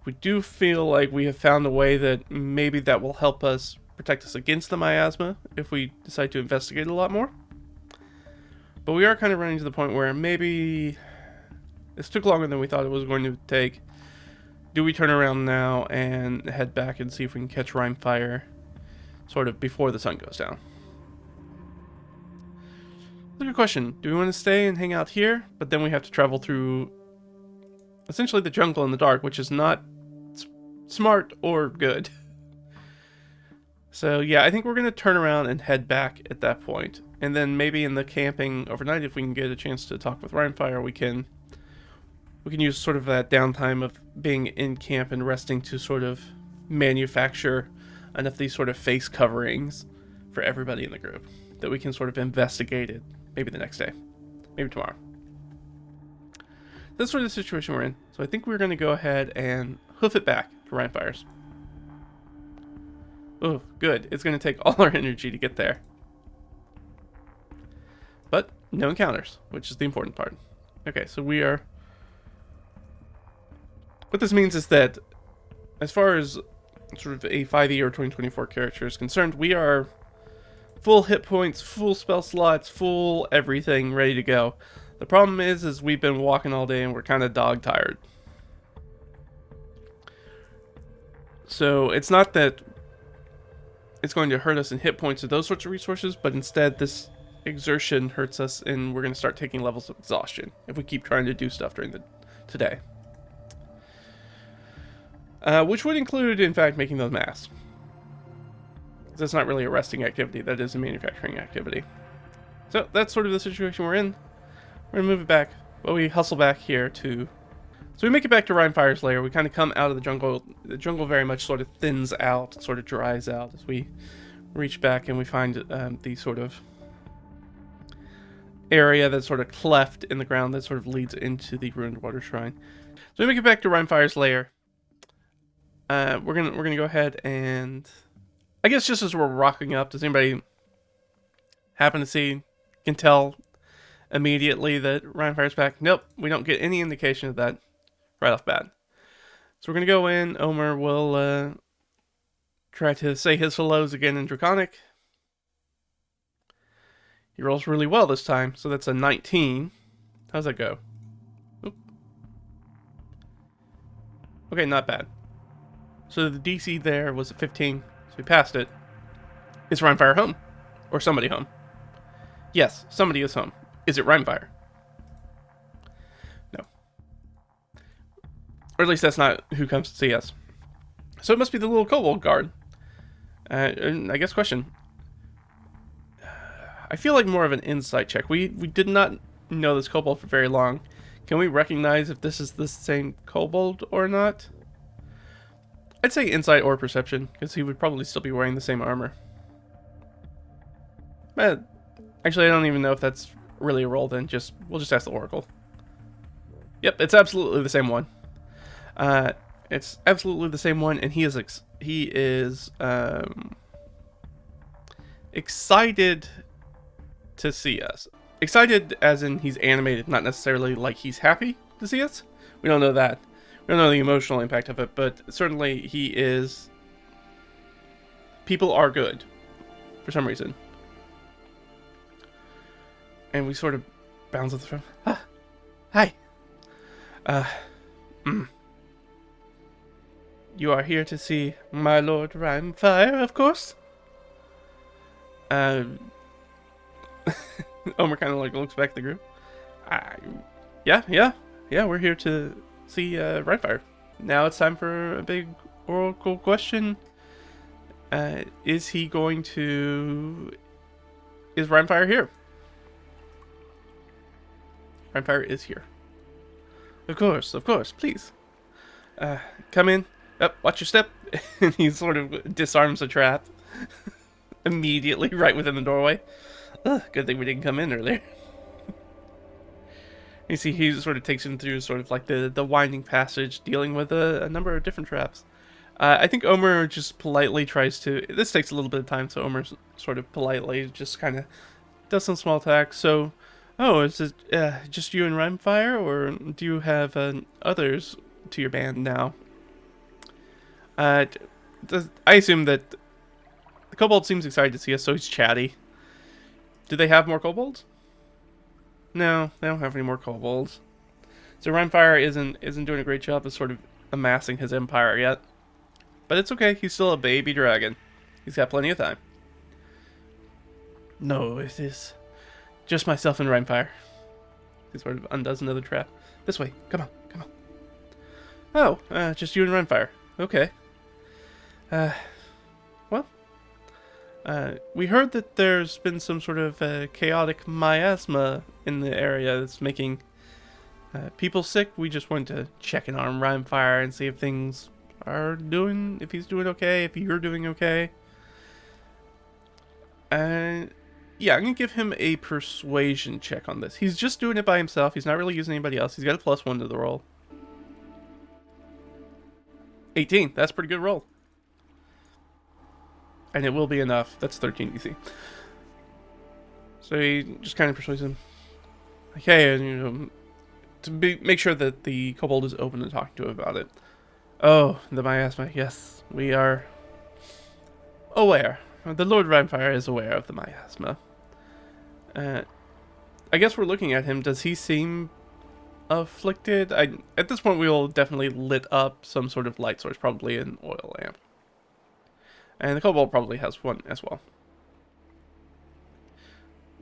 We do feel like we have found a way that maybe that will help us protect us against the miasma if we decide to investigate a lot more. But we are kind of running to the point where maybe this took longer than we thought it was going to take. Do we turn around now and head back and see if we can catch Rhymefire sort of before the sun goes down? That's a good question. Do we want to stay and hang out here, but then we have to travel through essentially the jungle in the dark, which is not smart or good. So yeah, I think we're going to turn around and head back at that point. And then maybe in the camping overnight, if we can get a chance to talk with Rhymefire, we can use sort of that downtime of being in camp and resting to sort of manufacture enough of these sort of face coverings for everybody in the group that we can sort of investigate it maybe the next day, maybe tomorrow. That's sort of the situation we're in. So I think we're going to go ahead and hoof it back to Rhymefire's. Oh, good. It's going to take all our energy to get there. But no encounters, which is the important part. Okay, so we are... What this means is that as far as sort of a 5e or 2024 character is concerned, we are full hit points, full spell slots, full everything ready to go. The problem is we've been walking all day and we're kind of dog tired. So it's not that it's going to hurt us in hit points or those sorts of resources, but instead this exertion hurts us and we're going to start taking levels of exhaustion if we keep trying to do stuff during today. Which would include, in fact, making those masks. That's not really a resting activity, that is a manufacturing activity. So that's sort of the situation we're in. We're going to move it back, but we hustle back here to... So we make it back to Rhymefire's lair. We kind of come out of the jungle. The jungle very much sort of thins out, sort of dries out as we reach back and we find the sort of area that's sort of cleft in the ground that sort of leads into the ruined water shrine. So we make it back to Rhymefire's lair. We're gonna go ahead and I guess just as we're rocking up, does anybody happen to see, can tell immediately that Rhymefire's back? Nope, we don't get any indication of that right off bat. So we're gonna go in. Omer will try to say his hellos again in Draconic. He rolls really well this time, so that's a 19. How's that go? Oop. Okay, not bad. So the DC there was a 15, so we passed it. Is Rhymefire home? Or somebody home? Yes, somebody is home. Is it Rhymefire? Or at least that's not who comes to see us. So it must be the little kobold guard. And I guess question. I feel like more of an insight check. We did not know this kobold for very long. Can we recognize if this is the same kobold or not? I'd say insight or perception, because he would probably still be wearing the same armor. But actually, I don't even know if that's really a roll then. We'll just ask the Oracle. Yep, it's absolutely the same one. It's absolutely the same one, and he is excited to see us. Excited as in he's animated, not necessarily like he's happy to see us. We don't know that. We don't know the emotional impact of it, but certainly he is. People are good for some reason. And we sort of bounce off the front. Ah, hi. You are here to see my Lord Rhymefire, of course. Omer kind of like looks back at the group. Yeah, we're here to see Rhymefire. Now it's time for a big oracle question. Is Rhymefire here? Rhymefire is here. Of course, please. Come in. Oh, watch your step. And he sort of disarms the trap. Immediately, right within the doorway. Ugh, good thing we didn't come in earlier. You see, he sort of takes him through sort of like the winding passage, dealing with a number of different traps. I think Omer just politely tries to... This takes a little bit of time, so Omer sort of politely just kind of does some small talk. So, is it just you and Rhymefire, or do you have others to your band now? I assume that the kobold seems excited to see us, so he's chatty. Do they have more kobolds? No, they don't have any more kobolds. So Rhymefire isn't doing a great job of sort of amassing his empire yet. But it's okay, he's still a baby dragon. He's got plenty of time. No, it is just myself and Rhymefire. He sort of undoes another trap. This way, come on. Oh, just you and Rhymefire. Okay. We heard that there's been some sort of chaotic miasma in the area that's making people sick. We just wanted to check in on Rhymefire and see if things are if he's doing okay, if you're doing okay. Yeah, I'm gonna give him a persuasion check on this. He's just doing it by himself. He's not really using anybody else. He's got a +1 to the roll. 18. That's a pretty good roll. And it will be enough. That's 13 DC. So he just kind of persuades him. Okay, and make sure that the kobold is open to talking to him about it. Oh, the miasma. Yes, we are aware. The Lord Rhymefire is aware of the miasma. I guess we're looking at him. Does he seem afflicted? At this point, we will definitely lit up some sort of light source, probably an oil lamp. And the kobold probably has one as well.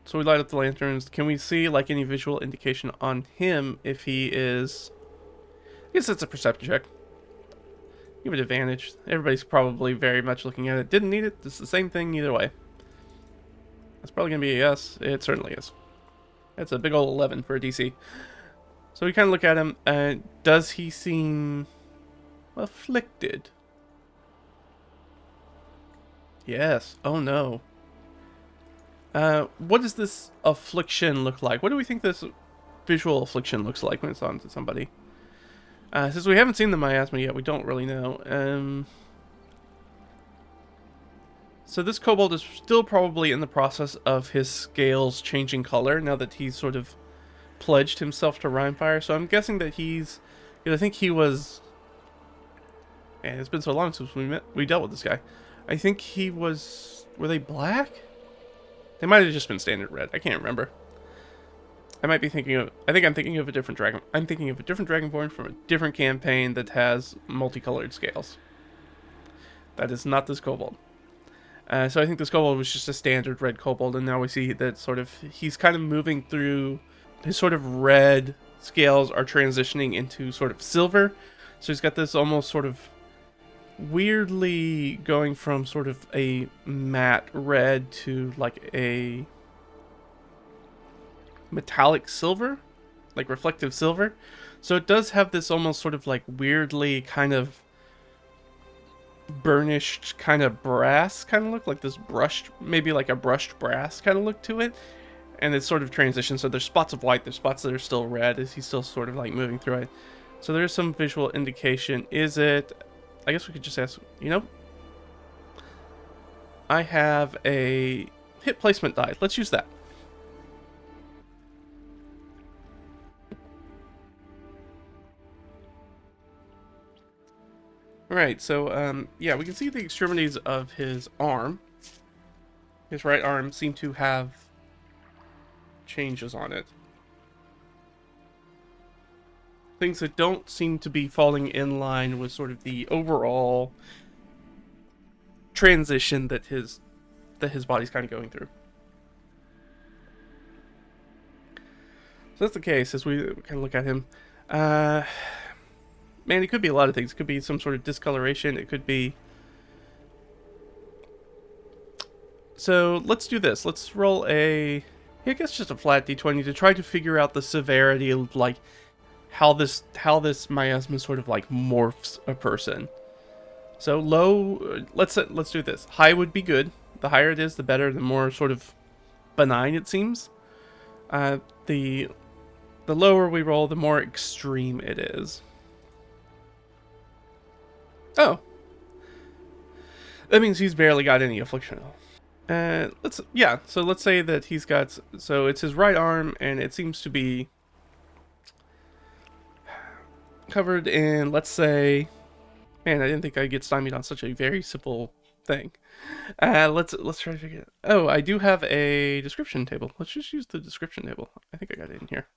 So we light up the lanterns. Can we see like any visual indication on him if he is... I guess it's a perception check. Give it advantage. Everybody's probably very much looking at it. Didn't need it. It's the same thing either way. That's probably going to be a yes. It certainly is. That's a big old 11 for a DC. So we kind of look at him. Does he seem afflicted? Yes. Oh no. What does this affliction look like? What do we think this visual affliction looks like when it's on to somebody? Since we haven't seen the miasma yet, we don't really know. So this kobold is still probably in the process of his scales changing color now that he's sort of pledged himself to Rhymefire. So I'm guessing that he's... I think he was... And it's been so long since we dealt with this guy. I think he was... Were they black? They might have just been standard red. I can't remember. I might be thinking of... I think I'm thinking of a different dragon. I'm thinking of a different dragonborn from a different campaign that has multicolored scales. That is not this kobold. So I think this kobold was just a standard red kobold, and now we see that sort of... He's kind of moving through... His sort of red scales are transitioning into sort of silver. So he's got this almost sort of weirdly going from sort of a matte red to like a metallic silver, like reflective silver. So it does have this almost sort of like weirdly kind of burnished kind of brass kind of look, like this brushed, maybe like a brushed brass kind of look to it. And it's sort of transitions, so there's spots of white, there's spots that are still red as he's still sort of like moving through it. So there's some visual indication. Is it, I guess we could just ask, you know, I have a hit placement die. Let's use that. Alright, so, yeah, we can see the extremities of his arm. His right arm seemed to have changes on it. Things that don't seem to be falling in line with sort of the overall transition that his body's kind of going through. So that's the case as we kind of look at him. Man, it could be a lot of things. It could be some sort of discoloration. It could be... So, let's do this. Let's roll a... I guess just a flat d20 to try to figure out the severity of, like, how this miasma sort of, like, morphs a person. So, low... Let's do this. High would be good. The higher it is, the better. The more sort of benign it seems. The lower we roll, the more extreme it is. Oh. That means he's barely got any affliction. So let's say that he's got, so it's his right arm, and it seems to be covered in, let's say, man, I didn't think I'd get stymied on such a very simple thing. Let's try to figure it out. Oh, I do have a description table. Let's just use the description table. I think I got it in here.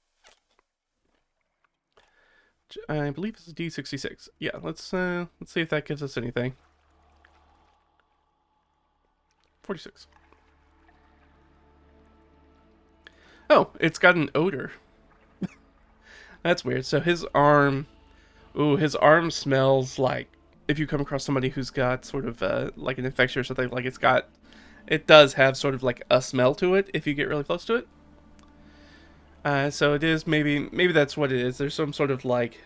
I believe it's a D66. Yeah, let's see if that gives us anything. 46. Oh, it's got an odor. That's weird. So his arm, his arm smells like, if you come across somebody who's got sort of like an infection or something, like it does have sort of like a smell to it if you get really close to it. So it is maybe that's what it is. There's some sort of like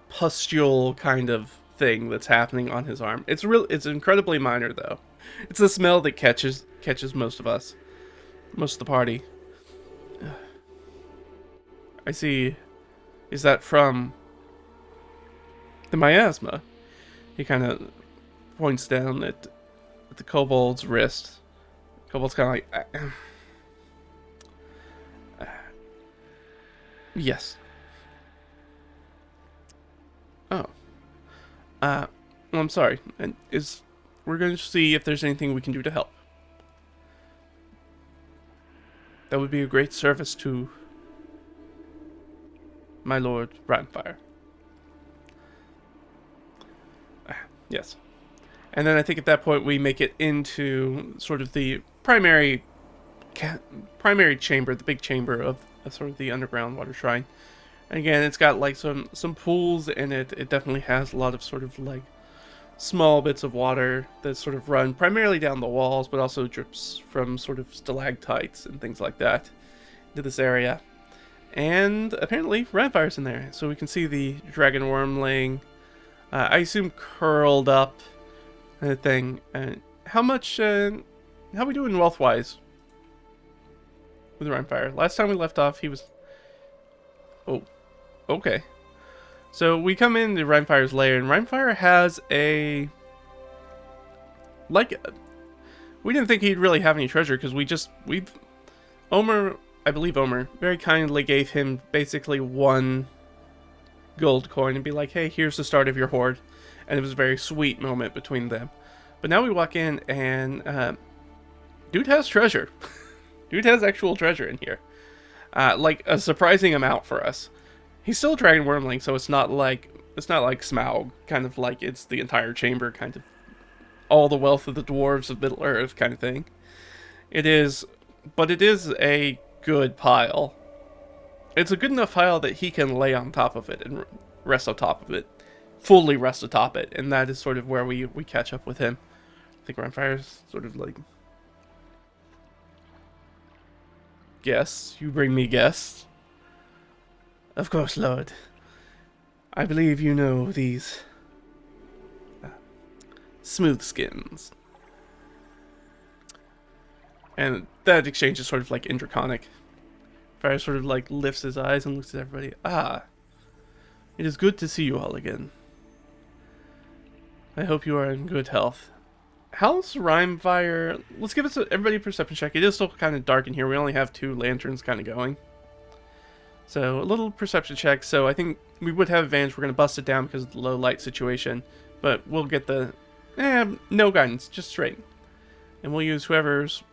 pustule kind of thing that's happening on his arm. It's incredibly minor though. It's the smell that catches most of us, most of the party. I see. Is that from the miasma? He kind of points down at the kobold's wrist. The kobold's kind of like, yes. Oh. Well, I'm sorry. And we're going to see if there's anything we can do to help. That would be a great service to my lord Rhinefire. Yes. And then I think at that point we make it into sort of the primary chamber, the big chamber of sort of the underground water shrine. And again, it's got like some pools in it. It definitely has a lot of sort of like small bits of water that sort of run primarily down the walls, but also drips from sort of stalactites and things like that into this area. And apparently Rhinefire's in there, so we can see the dragon worm laying, I assume, curled up kind of thing. How we doing wealth-wise with Rhinefire? Last time we left off, he was... Oh, okay. So we come into Rhinefire's lair, and Rhinefire has a... Like, we didn't think he'd really have any treasure, because I believe Omer very kindly gave him basically one gold coin and be like, hey, here's the start of your hoard. And it was a very sweet moment between them. But now we walk in and dude has treasure. Dude has actual treasure in here. Like a surprising amount for us. He's still a dragon wormling, so it's not like Smaug, kind of like it's the entire chamber, kind of all the wealth of the dwarves of Middle Earth kind of thing. It is a good pile. It's a good enough pile that he can lay on top of it and rest on top of it. fully rest atop it, and that is sort of where we catch up with him. I think Rhinefire's sort of like, guests, you bring me guests. Of course, Lord. I believe you know these smooth skins. And that exchange is sort of like indraconic. Fire sort of like lifts his eyes and looks at everybody. Ah, it is good to see you all again. I hope you are in good health. How's Rhymefire? Let's give everybody a perception check. It is still kind of dark in here. We only have 2 lanterns kind of going. So a little perception check. So I think we would have advantage. We're going to bust it down because of the low light situation. But we'll get the... no guidance, just straight. And we'll use whoever's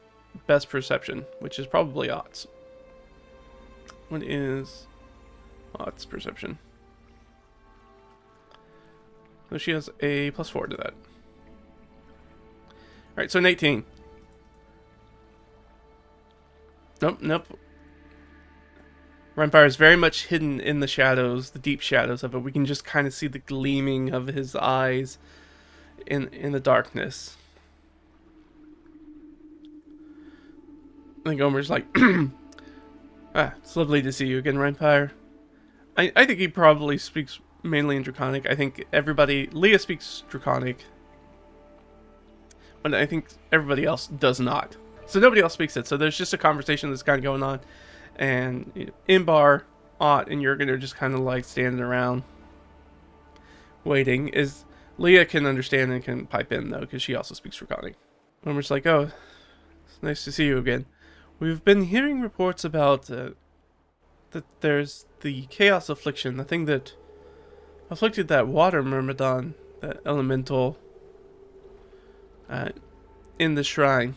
best perception, which is probably Ott's. What is Ott's perception? So she has a +4 to that. Alright, so an 18. Nope. Rhymefire is very much hidden in the shadows, the deep shadows of it. We can just kind of see the gleaming of his eyes in the darkness. I think Omer's like, it's lovely to see you again, Rhymefire. I think he probably speaks mainly in Draconic. I think Leah speaks Draconic. But I think everybody else does not. So nobody else speaks it. So there's just a conversation that's kind of going on. And you know, Imbar, Ott, and Jurgen are just kind of like standing around waiting. Leah can understand and can pipe in though, because she also speaks Draconic. Omer's like, oh, it's nice to see you again. We've been hearing reports about that there's the Chaos Affliction, the thing that afflicted that water myrmidon, that elemental, in the shrine,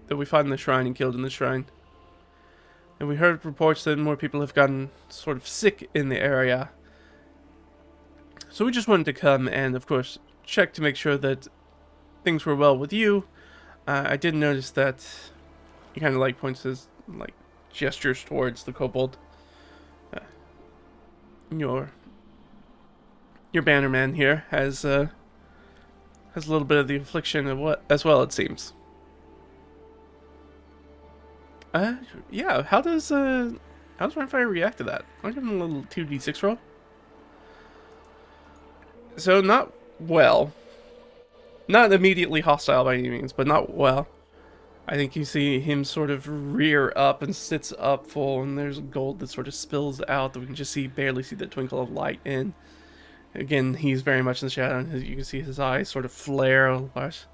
that we found in the shrine and killed in the shrine. And we heard reports that more people have gotten sort of sick in the area. So we just wanted to come and, of course, check to make sure that things were well with you. I did notice that he kind of like points his like gestures towards the kobold. Your bannerman here has a little bit of the affliction of as well, it seems. Yeah. How does Rhymefire react to that? I'll give him a little 2d6 roll. So not well. Not immediately hostile by any means, but not well. I think you see him sort of rear up and sits up full, and there's gold that sort of spills out that we can just barely see the twinkle of light in. Again, he's very much in the shadow, and you can see his eyes sort of flare a lot.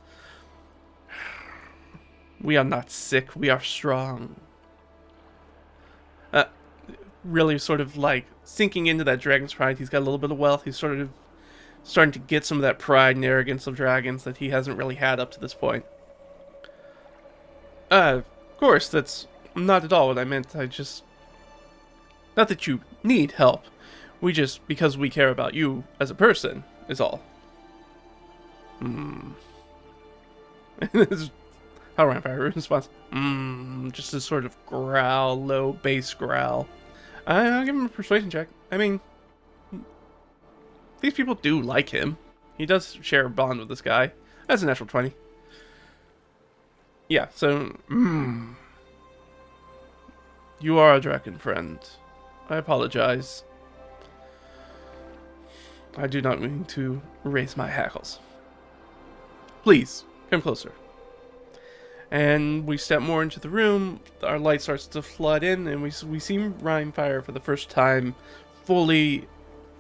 We are not sick, we are strong. Really sort of like sinking into that dragon's pride. He's got a little bit of wealth. He's sort of starting to get some of that pride and arrogance of dragons that he hasn't really had up to this point. Of course, that's not at all what I meant. Not that you need help. We just, because we care about you as a person, is all. This is how Rhymefire responds. Just a sort of growl, low bass growl. I'll give him a persuasion check. I mean, these people do like him. He does share a bond with this guy. That's a natural 20. Yeah, so, you are a dragon friend. I apologize. I do not mean to raise my hackles. Please, come closer. And we step more into the room, our light starts to flood in, and we see Rhymefire for the first time fully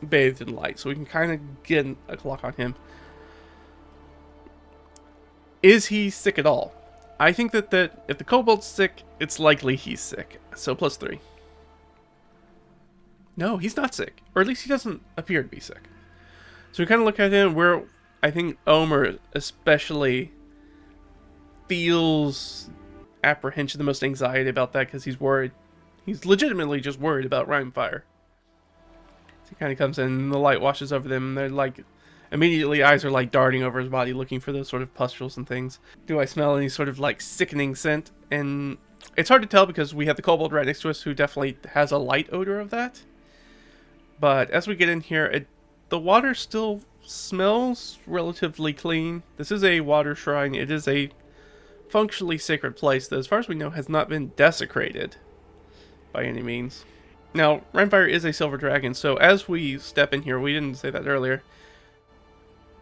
bathed in light, so we can kind of get a clock on him. Is he sick at all? I think that if the kobold's sick, it's likely he's sick, so +3. No, he's not sick, or at least he doesn't appear to be sick. So we kind of look at him, where I think Omer especially feels apprehension, the most anxiety about that, because he's worried. He's legitimately just worried about Rhymefire. So he kind of comes in, and the light washes over them, and they're like, immediately eyes are like darting over his body, looking for those sort of pustules and things. Do I smell any sort of like sickening scent? And it's hard to tell because we have the kobold right next to us who definitely has a light odor of that. But as we get in here, the water still smells relatively clean. This is a water shrine. It is a functionally sacred place that, as far as we know, has not been desecrated by any means. Now, Rainfire is a silver dragon, so as we step in here, we didn't say that earlier,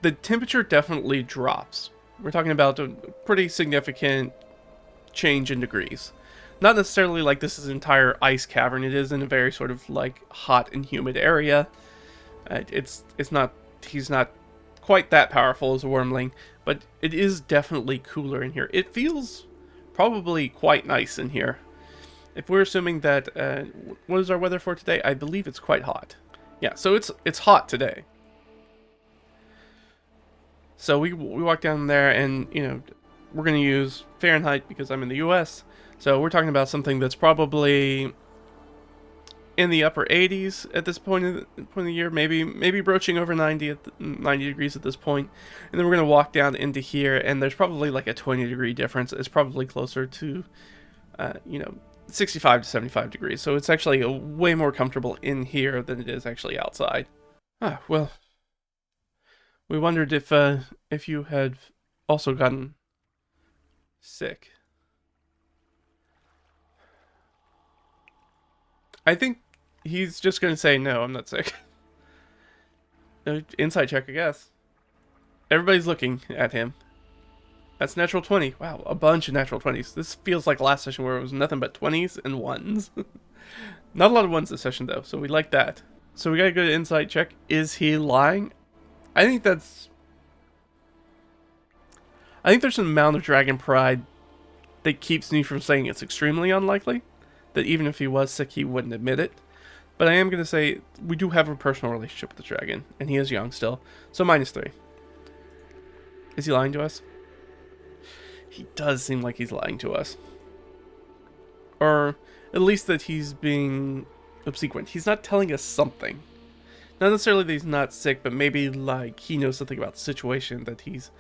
the temperature definitely drops. We're talking about a pretty significant change in degrees. Not necessarily like this is an entire ice cavern. It is in a very sort of like hot and humid area. It's not, he's not quite that powerful as a wormling, but it is definitely cooler in here. It feels probably quite nice in here. If we're assuming that, what is our weather for today? I believe it's quite hot. Yeah, so it's hot today. So we walk down there, and you know, we're gonna use Fahrenheit because I'm in the U.S. So we're talking about something that's probably in the upper 80s at this point in the year, maybe broaching over 90 degrees at this point. And then we're gonna walk down into here, and there's probably like a 20-degree difference. It's probably closer to, you know, 65 to 75 degrees. So it's actually way more comfortable in here than it is actually outside. Ah, well. We wondered if you had also gotten sick. I think he's just gonna say no, I'm not sick. Insight check, I guess. Everybody's looking at him. That's natural 20. Wow, a bunch of natural 20s. This feels like last session where it was nothing but 20s and 1s. Not a lot of 1s this session though, so we like that. So we got a good insight check. Is he lying? I think there's an amount of dragon pride that keeps me from saying it's extremely unlikely that even if he was sick, he wouldn't admit it. But I am going to say we do have a personal relationship with the dragon, and he is young still. So -3. Is he lying to us? He does seem like he's lying to us. Or at least that he's being obsequious. He's not telling us something. Not necessarily that he's not sick, but maybe like he knows something about the situation, that he's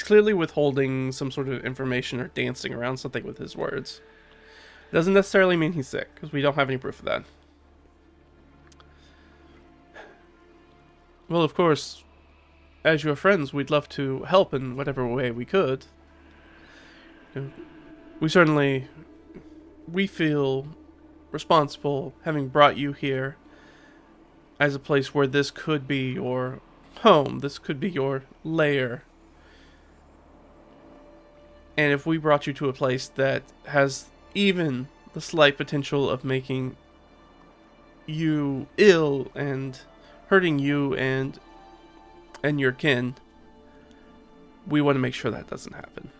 clearly withholding some sort of information or dancing around something with his words. It doesn't necessarily mean he's sick, because we don't have any proof of that. Well, of course, as your friends, we'd love to help in whatever way we could. We feel responsible having brought you here as a place where this could be your home, this could be your lair. And if we brought you to a place that has even the slight potential of making you ill and hurting you and your kin, we want to make sure that doesn't happen.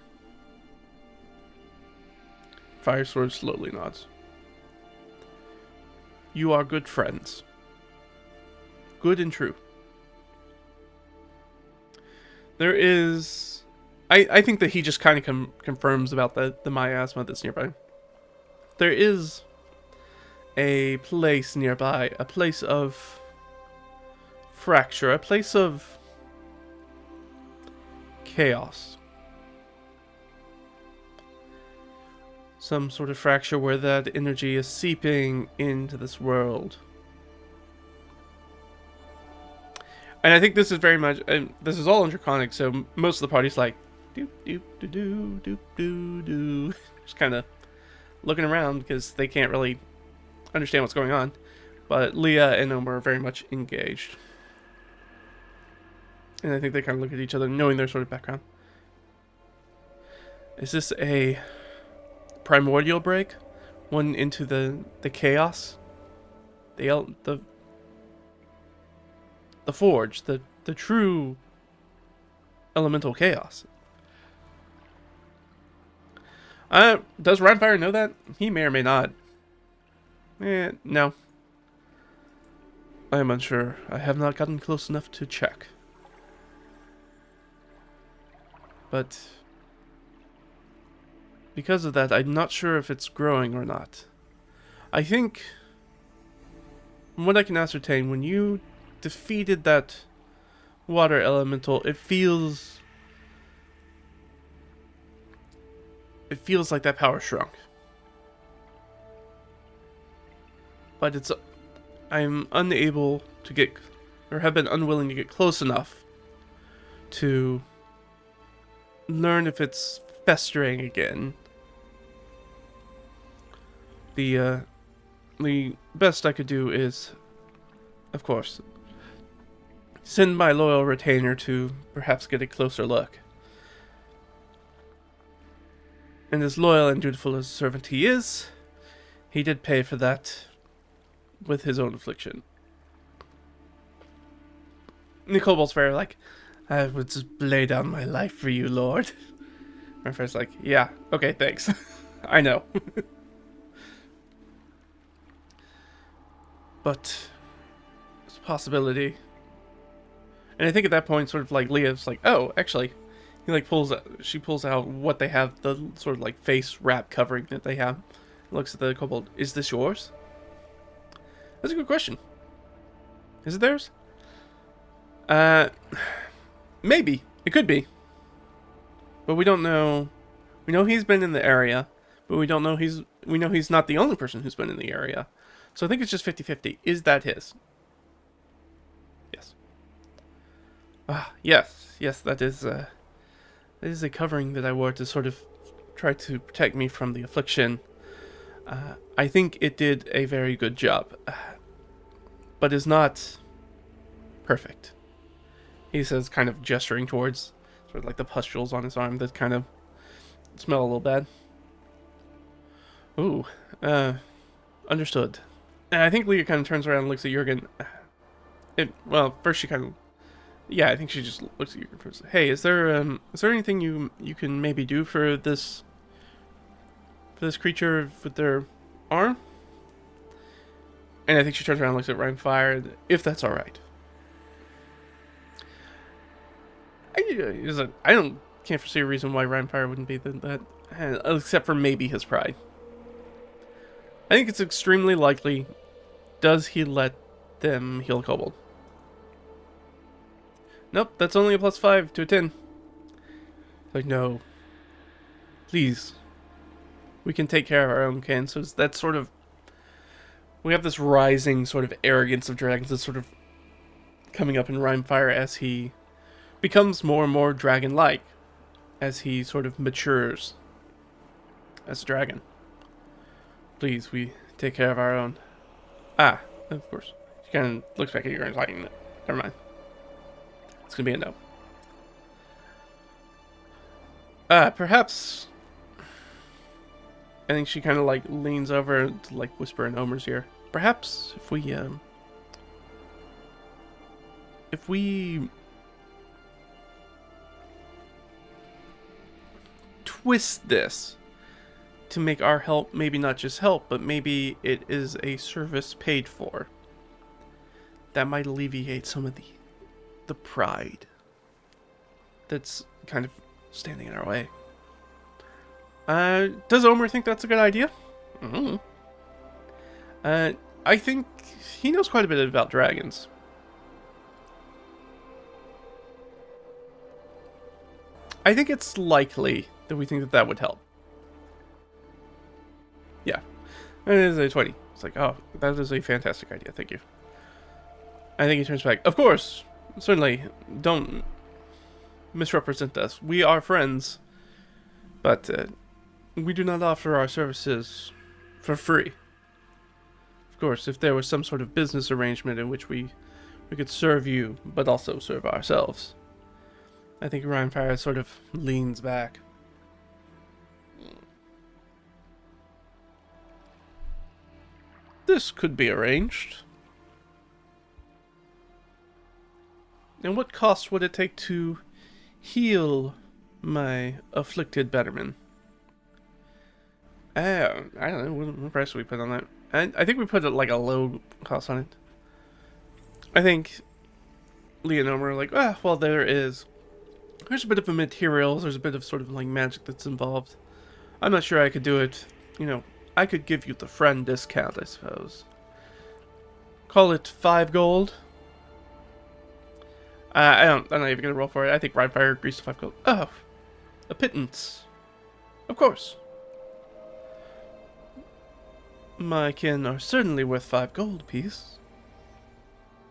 Firesword slowly nods. You are good friends. Good and true. There is... I think that he just kind of confirms about the miasma that's nearby. There is a place nearby, a place of fracture, a place of chaos. Some sort of fracture where that energy is seeping into this world. And I think this is very much, and this is all in Draconic, so most of the party's like, doop doop doo doo doop doo doo, just kind of looking around because they can't really understand what's going on. But Leah and Omer are very much engaged, and I think they kind of look at each other, knowing their sort of background. Is this a primordial break, one into the chaos, the forge, the true elemental chaos? Does Rainfire know that? He may or may not. No. I am unsure. I have not gotten close enough to check. But because of that, I'm not sure if it's growing or not. I think, from what I can ascertain, when you defeated that water elemental, it feels like that power shrunk. But I'm unable to get or have been unwilling to get close enough to learn if it's festering again. The best I could do is, of course, send my loyal retainer to perhaps get a closer look. And as loyal and dutiful as a servant he is, he did pay for that with his own affliction. And the kobold's very like, I would just lay down my life for you, Lord. My friend's like, yeah, okay, thanks. I know. But it's a possibility. And I think at that point, sort of like Leah's like, oh, actually, he like she pulls out what they have, the sort of like face wrap covering that they have. Looks at the kobold. Is this yours? That's a good question. Is it theirs? Maybe. It could be. But we don't know. We know he's been in the area, but we don't know we know he's not the only person who's been in the area. So I think it's just 50-50. Is that his? Yes. Yes, that is a covering that I wore to sort of try to protect me from the affliction. I think it did a very good job, but is not perfect. He says, kind of gesturing towards sort of like the pustules on his arm that kind of smell a little bad. Ooh, understood. And I think Leah kind of turns around and looks at Jurgen. Well, first she kind of, yeah, I think she just looks at Jurgen first. Hey, is there anything you can maybe do for this creature with their arm? And I think she turns around and looks at Rhymefire, if that's all right. I can't foresee a reason why Rhymefire wouldn't be that, except for maybe his pride. I think it's extremely likely. Does he let them heal Kobold? Nope, that's only a +5 to a 10. Like, no. Please. We can take care of our own kin. So that's sort of... We have this rising sort of arrogance of dragons that's sort of coming up in Rhymefire as he becomes more and more dragon-like. As he sort of matures as a dragon. Please, we take care of our own. Ah, of course. She kind of looks back at you and is like, never mind. It's gonna be a no. Perhaps... I think she kind of like leans over to like whisper in Omer's ear. Perhaps if we twist this to make our help maybe not just help, but maybe it is a service paid for. That might alleviate some of the pride that's kind of standing in our way. Does Omer think that's a good idea? Mm-hmm. I think he knows quite a bit about dragons. I think it's likely that we think that would help. Yeah. It is a 20. It's like, oh, that is a fantastic idea. Thank you. I think he turns back. Of course. Certainly. Don't misrepresent us. We are friends. But we do not offer our services for free. Of course, if there was some sort of business arrangement in which we could serve you, but also serve ourselves. I think Rhymefire sort of leans back. This could be arranged. And what cost would it take to heal my afflicted betterman? I don't know. What price do we put on that? I think we put like a low cost on it. I think Leonoma are like, well, there's a bit of a materials, there's a bit of sort of like magic that's involved. I'm not sure I could do it. I could give you the friend discount, I suppose. Call it 5 gold. I'm not even gonna roll for it. I think Rhymefire agrees to 5 gold. Oh, a pittance. Of course. My kin are certainly worth 5 gold apiece.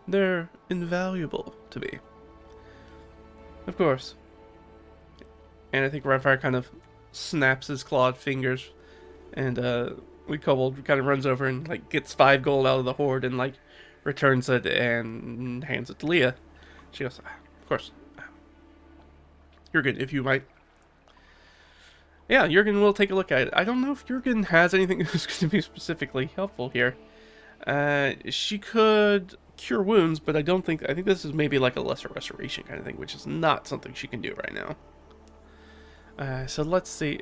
They're invaluable to me. Of course. And I think Runfire kind of snaps his clawed fingers, and we Kobold kind of runs over and like gets 5 gold out of the hoard and like returns it and hands it to Leah. She goes, of course. You're good, if you might. Yeah, Jurgen will take a look at it. I don't know if Jurgen has anything that's going to be specifically helpful here. She could cure wounds, but I think this is maybe like a lesser restoration kind of thing, which is not something she can do right now. So let's see.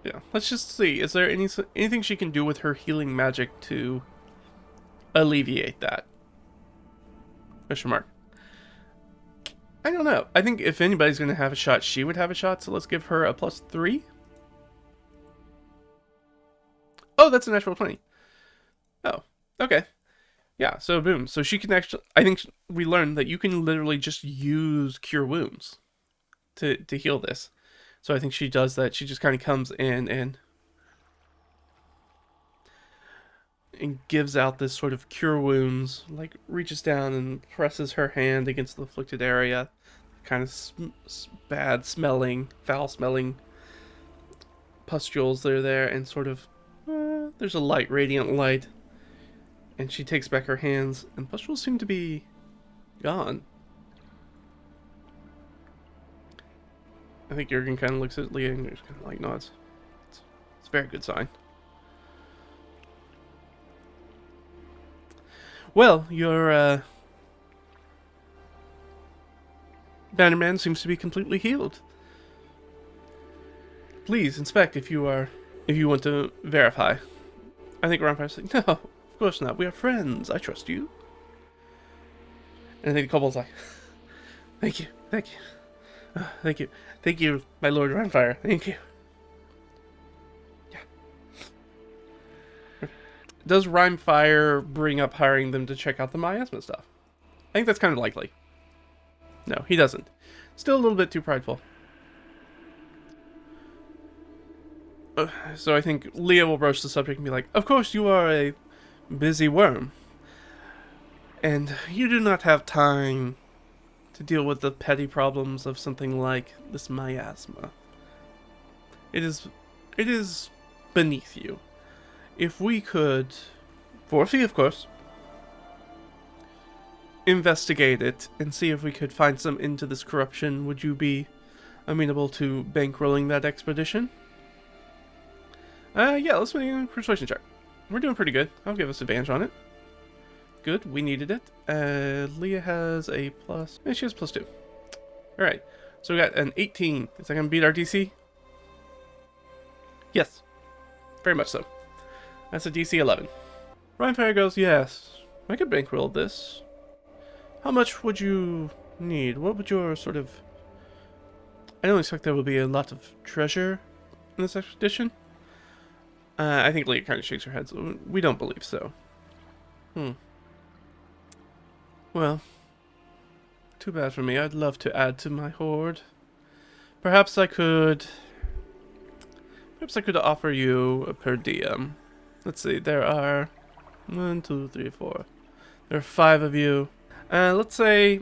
Yeah, let's just see. Is there anything she can do with her healing magic to alleviate that? Question mark. I don't know. I think if anybody's going to have a shot, she would have a shot. So let's give her a +3. Oh, that's a natural 20. Oh, okay. Yeah, so boom. So she can actually... I think we learned that you can literally just use Cure Wounds to heal this. So I think she does that. She just kind of comes in and gives out this sort of Cure Wounds, like reaches down and presses her hand against the afflicted area. Kind of bad smelling, foul smelling pustules that are there, and sort of there's a light, radiant light, and she takes back her hands, and pustules seem to be gone. I think Jurgen kind of looks at Leah and just kind of like nods. It's a very good sign. Well, your Bannerman seems to be completely healed. Please inspect if you want to verify. I think Rampire's like, no, of course not. We are friends. I trust you. And I think the Kobold's like, thank you, thank you. Thank you, my Lord Runfire. Thank you. Yeah. Does Rhymefire bring up hiring them to check out the Miasma stuff? I think that's kind of likely. No, he doesn't. Still a little bit too prideful. So I think Leah will broach the subject and be like, of course you are a busy worm. And you do not have time to deal with the petty problems of something like this miasma. It is beneath you. If we could, for a fee of course, investigate it and see if we could find some into this corruption, would you be amenable to bankrolling that expedition? Yeah, let's make a persuasion check. We're doing pretty good. I'll give us advantage on it. Good, we needed it. Leah has a plus... Yeah, she has +2. Alright, so we got an 18. Is that going to beat our DC? Yes. Very much so. That's a DC 11. Rhymefire goes, yes, I could bankroll this. How much would you need? What would your sort of... I don't expect there will be a lot of treasure in this expedition. I think Leah kind of shakes her head, so we don't believe so. Well, too bad for me. I'd love to add to my hoard. Perhaps I could offer you a per diem. Let's see, there are 1, 2, 3, 4. There are 5 of you. Let's say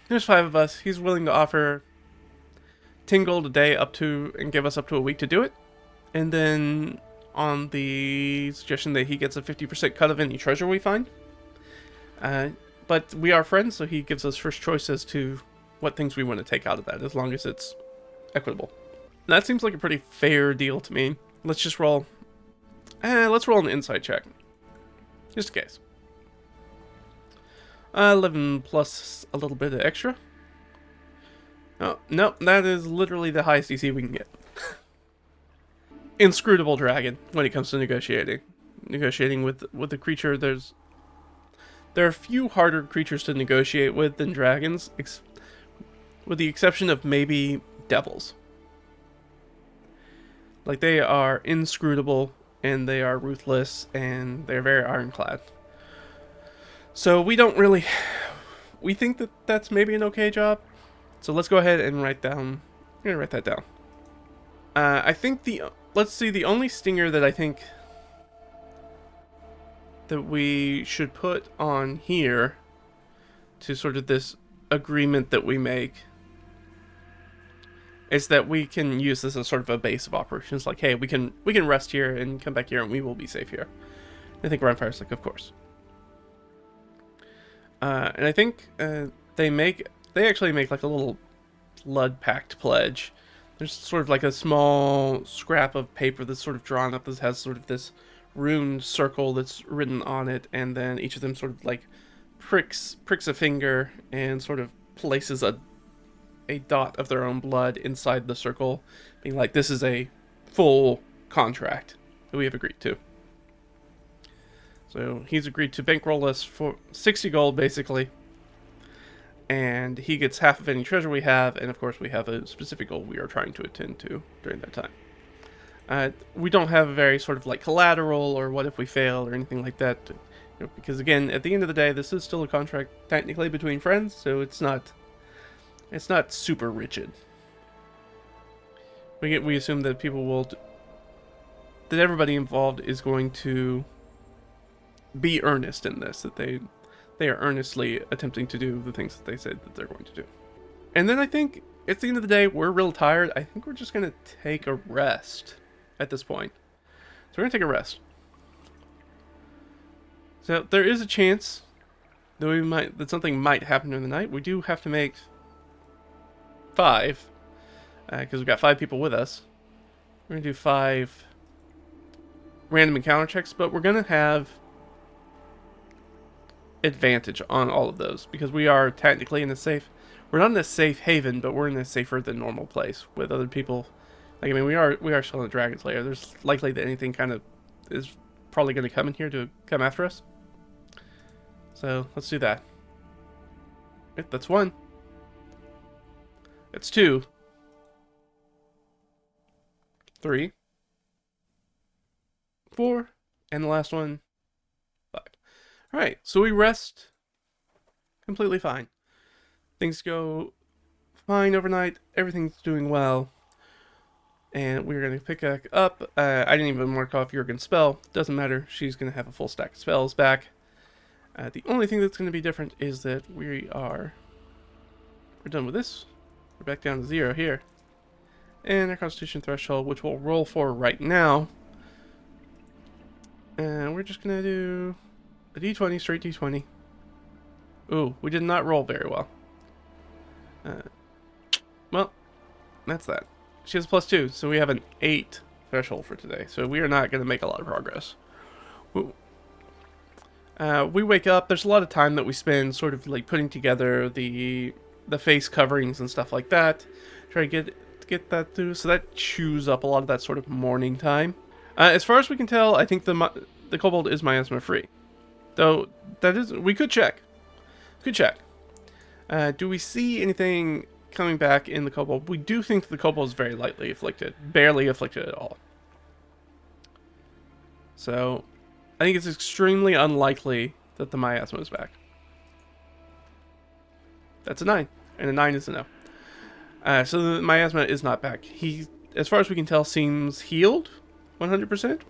there's 5 of us. He's willing to offer 10 gold a day and give us up to a week to do it. And then on the suggestion that he gets a 50% cut of any treasure we find. But we are friends, so he gives us first choice as to what things we want to take out of that, as long as it's equitable. That seems like a pretty fair deal to me. Let's just roll. Let's roll an insight check, just in case. 11 plus a little bit of extra. Oh no, that is literally the highest DC we can get. Inscrutable dragon when it comes to negotiating with the creature. There are few harder creatures to negotiate with than dragons, with the exception of maybe devils. Like, they are inscrutable and they are ruthless and they're very ironclad. So we think that that's maybe an okay job. So let's go ahead and write that down. I think the only stinger that I think that we should put on here to sort of this agreement that we make is that we can use this as sort of a base of operations. Like, hey, we can rest here and come back here and we will be safe here. I think Runfire's like, of course. And I think they actually make like a little blood pact pledge. There's sort of like a small scrap of paper that's sort of drawn up that has sort of this runed circle that's written on it, and then each of them sort of like pricks a finger and sort of places a dot of their own blood inside the circle, being like, this is a full contract that we have agreed to. So he's agreed to bankroll us for 60 gold, basically. And he gets half of any treasure we have, and of course we have a specific goal we are trying to attend to during that time. We don't have a very sort of like collateral or what if we fail or anything like that. Because again, at the end of the day, this is still a contract technically between friends, so it's not super rigid. We assume that that everybody involved is going to be earnest in this, that they are earnestly attempting to do the things that they said that they're going to do. And then I think at the end of the day, we're real tired. I think we're just going to take a rest at this point. So we're going to take a rest. So there is a chance that something might happen during the night. We do have to make 5, because we've got 5 people with us. We're going to do 5 random encounter checks, but we're going to have advantage on all of those because we are technically in a safe. We're not in a safe haven, but we're in a safer than normal place with other people. Like, I mean, we are still in a Dragon's Lair. There's likely that anything kind of is probably going to come in here to come after us. So let's do that. Yep, that's 1. That's 2. 3. 4. And the last one, 5. Alright, so we rest completely fine. Things go fine overnight. Everything's doing well. And we're going to pick back up. I didn't even mark off Jurgen's spell. Doesn't matter. She's going to have a full stack of spells back. The only thing that's going to be different is that we're done with this. We're back down to 0 here. And our Constitution threshold, which we'll roll for right now. And we're just going to do a d20, straight d20. Ooh, we did not roll very well. Well, that's that. She has +2, so we have an 8 threshold for today. So we are not going to make a lot of progress. We wake up. There's a lot of time that we spend sort of like putting together the face coverings and stuff like that. Try to get that through. So that chews up a lot of that sort of morning time. As far as we can tell, I think the kobold is miasma free. Though that is, we could check. Do we see anything coming back in the kobold? We do think the kobold is very lightly afflicted, barely afflicted at all. So I think it's extremely unlikely that the miasma is back. That's a 9, and a 9 is a no. So the miasma is not back. He, as far as we can tell, seems healed 100%.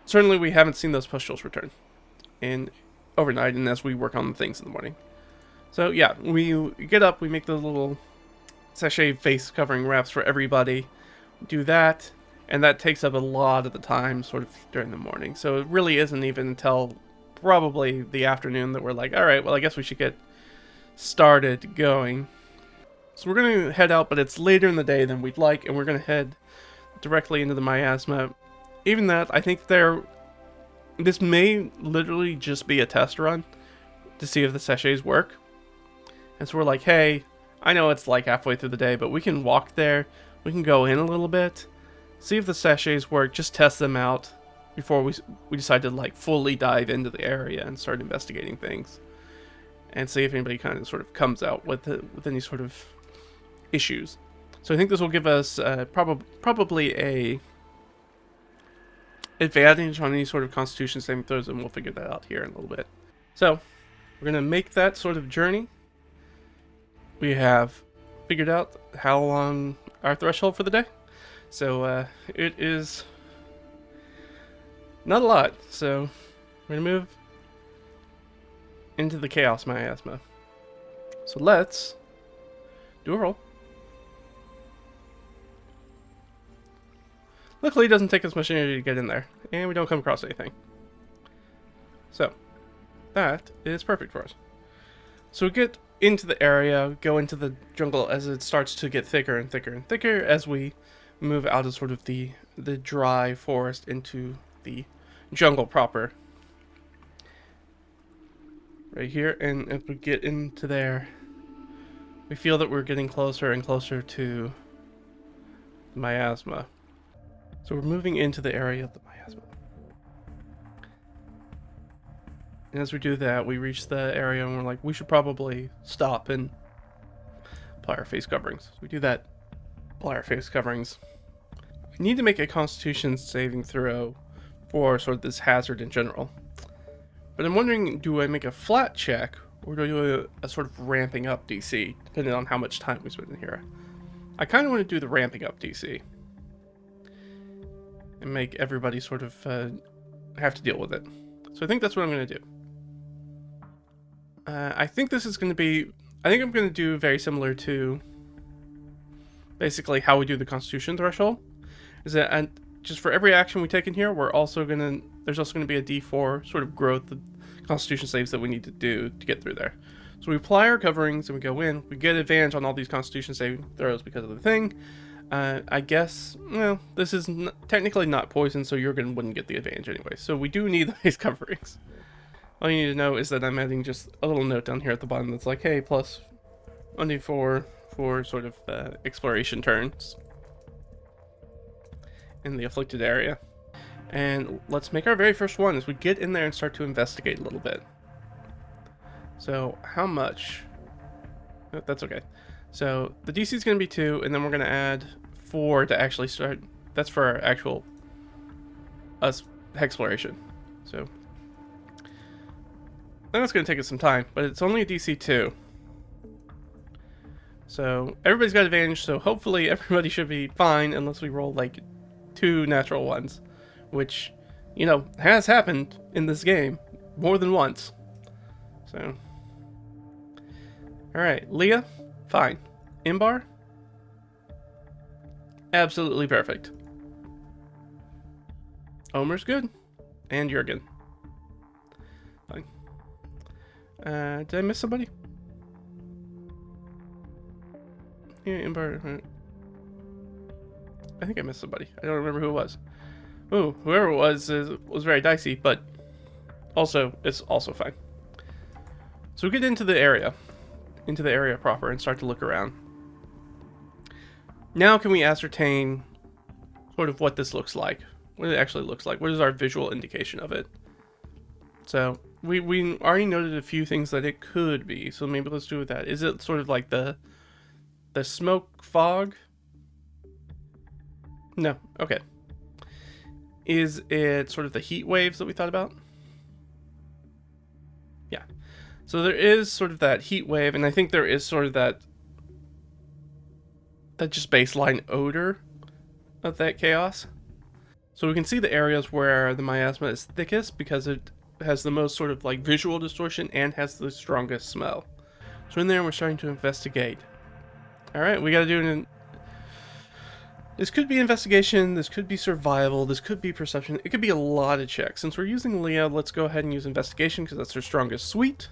Certainly we haven't seen those pustules return and overnight and as we work on the things in the morning. So yeah, we get up, we make those little sachet face covering wraps for everybody, do that, and that takes up a lot of the time sort of during the morning. So it really isn't even until probably the afternoon that we're like, alright, well I guess we should get started going. So we're going to head out, but it's later in the day than we'd like, and we're going to head directly into the miasma. Even that, I think this may literally just be a test run to see if the sachets work. And so we're like, hey, I know it's like halfway through the day, but we can walk there, we can go in a little bit, see if the sachets work, just test them out before we decide to like fully dive into the area and start investigating things. And see if anybody kind of sort of comes out with any sort of issues. So I think this will give us probably a advantage on any sort of Constitution saving throws, and we'll figure that out here in a little bit. So we're gonna make that sort of journey. We have figured out how long our threshold for the day. So it is Not a lot, so we're gonna move into the Chaos Miasma. So let's do a roll. Luckily, it doesn't take us much energy to get in there, and we don't come across anything. So, that is perfect for us. So we get into the area, go into the jungle as it starts to get thicker and thicker and thicker as we move out of sort of the dry forest into the jungle proper. Right here, and if we get into there, we feel that we're getting closer and closer to the miasma. So we're moving into the area of the miasma. And as we do that, we reach the area and we're like, we should probably stop and apply our face coverings. So we do that, apply our face coverings. We need to make a Constitution saving throw for sort of this hazard in general. But I'm wondering, do I make a flat check or do I do a sort of ramping up DC, depending on how much time we spend in here? I kind of want to do the ramping up DC and make everybody sort of have to deal with it. So I think that's what I'm going to do. I think this is going to be... I think I'm going to do very similar to basically how we do the Constitution threshold. Is that and just for every action we take in here, we're also going to... There's also going to be a D4 sort of growth of Constitution saves that we need to do to get through there. So we apply our coverings and we go in. We get advantage on all these Constitution saving throws because of the thing. I guess, well, this is technically not poison, so Jurgen wouldn't get the advantage anyway. So we do need these coverings. All you need to know is that I'm adding just a little note down here at the bottom that's like, hey, plus 1d4 for sort of exploration turns in the afflicted area. And let's make our very first one as we get in there and start to investigate a little bit. So how much? Oh, that's okay. So the DC is going to be 2, and then we're going to add 4 to actually start. That's for our actual exploration. So that's going to take us some time, but it's only a DC 2. So everybody's got advantage, so hopefully everybody should be fine unless we roll like 2 natural ones, which, you know, has happened in this game more than once. So, alright, Leah, fine. Imbar, absolutely perfect. Omer's good, and Jurgen, fine. Did I miss somebody? Yeah, Imbar. I think I missed somebody. I don't remember who it was. Ooh, whoever it was very dicey, but also it's also fine. So we get into the area proper, and start to look around. Now can we ascertain sort of what this looks like? What it actually looks like? What is our visual indication of it? So we already noted a few things that it could be, so maybe let's do with that. Is it sort of like the smoke fog? No, okay. Is it sort of the heat waves that we thought about? Yeah. So there is sort of that heat wave, and I think there is sort of that just baseline odor of that chaos. So we can see the areas where the miasma is thickest because it has the most sort of like visual distortion and has the strongest smell. So in there we're starting to investigate. Alright, we gotta do this could be investigation, this could be survival, this could be perception, it could be a lot of checks. Since we're using Leah, let's go ahead and use investigation because that's her strongest suite.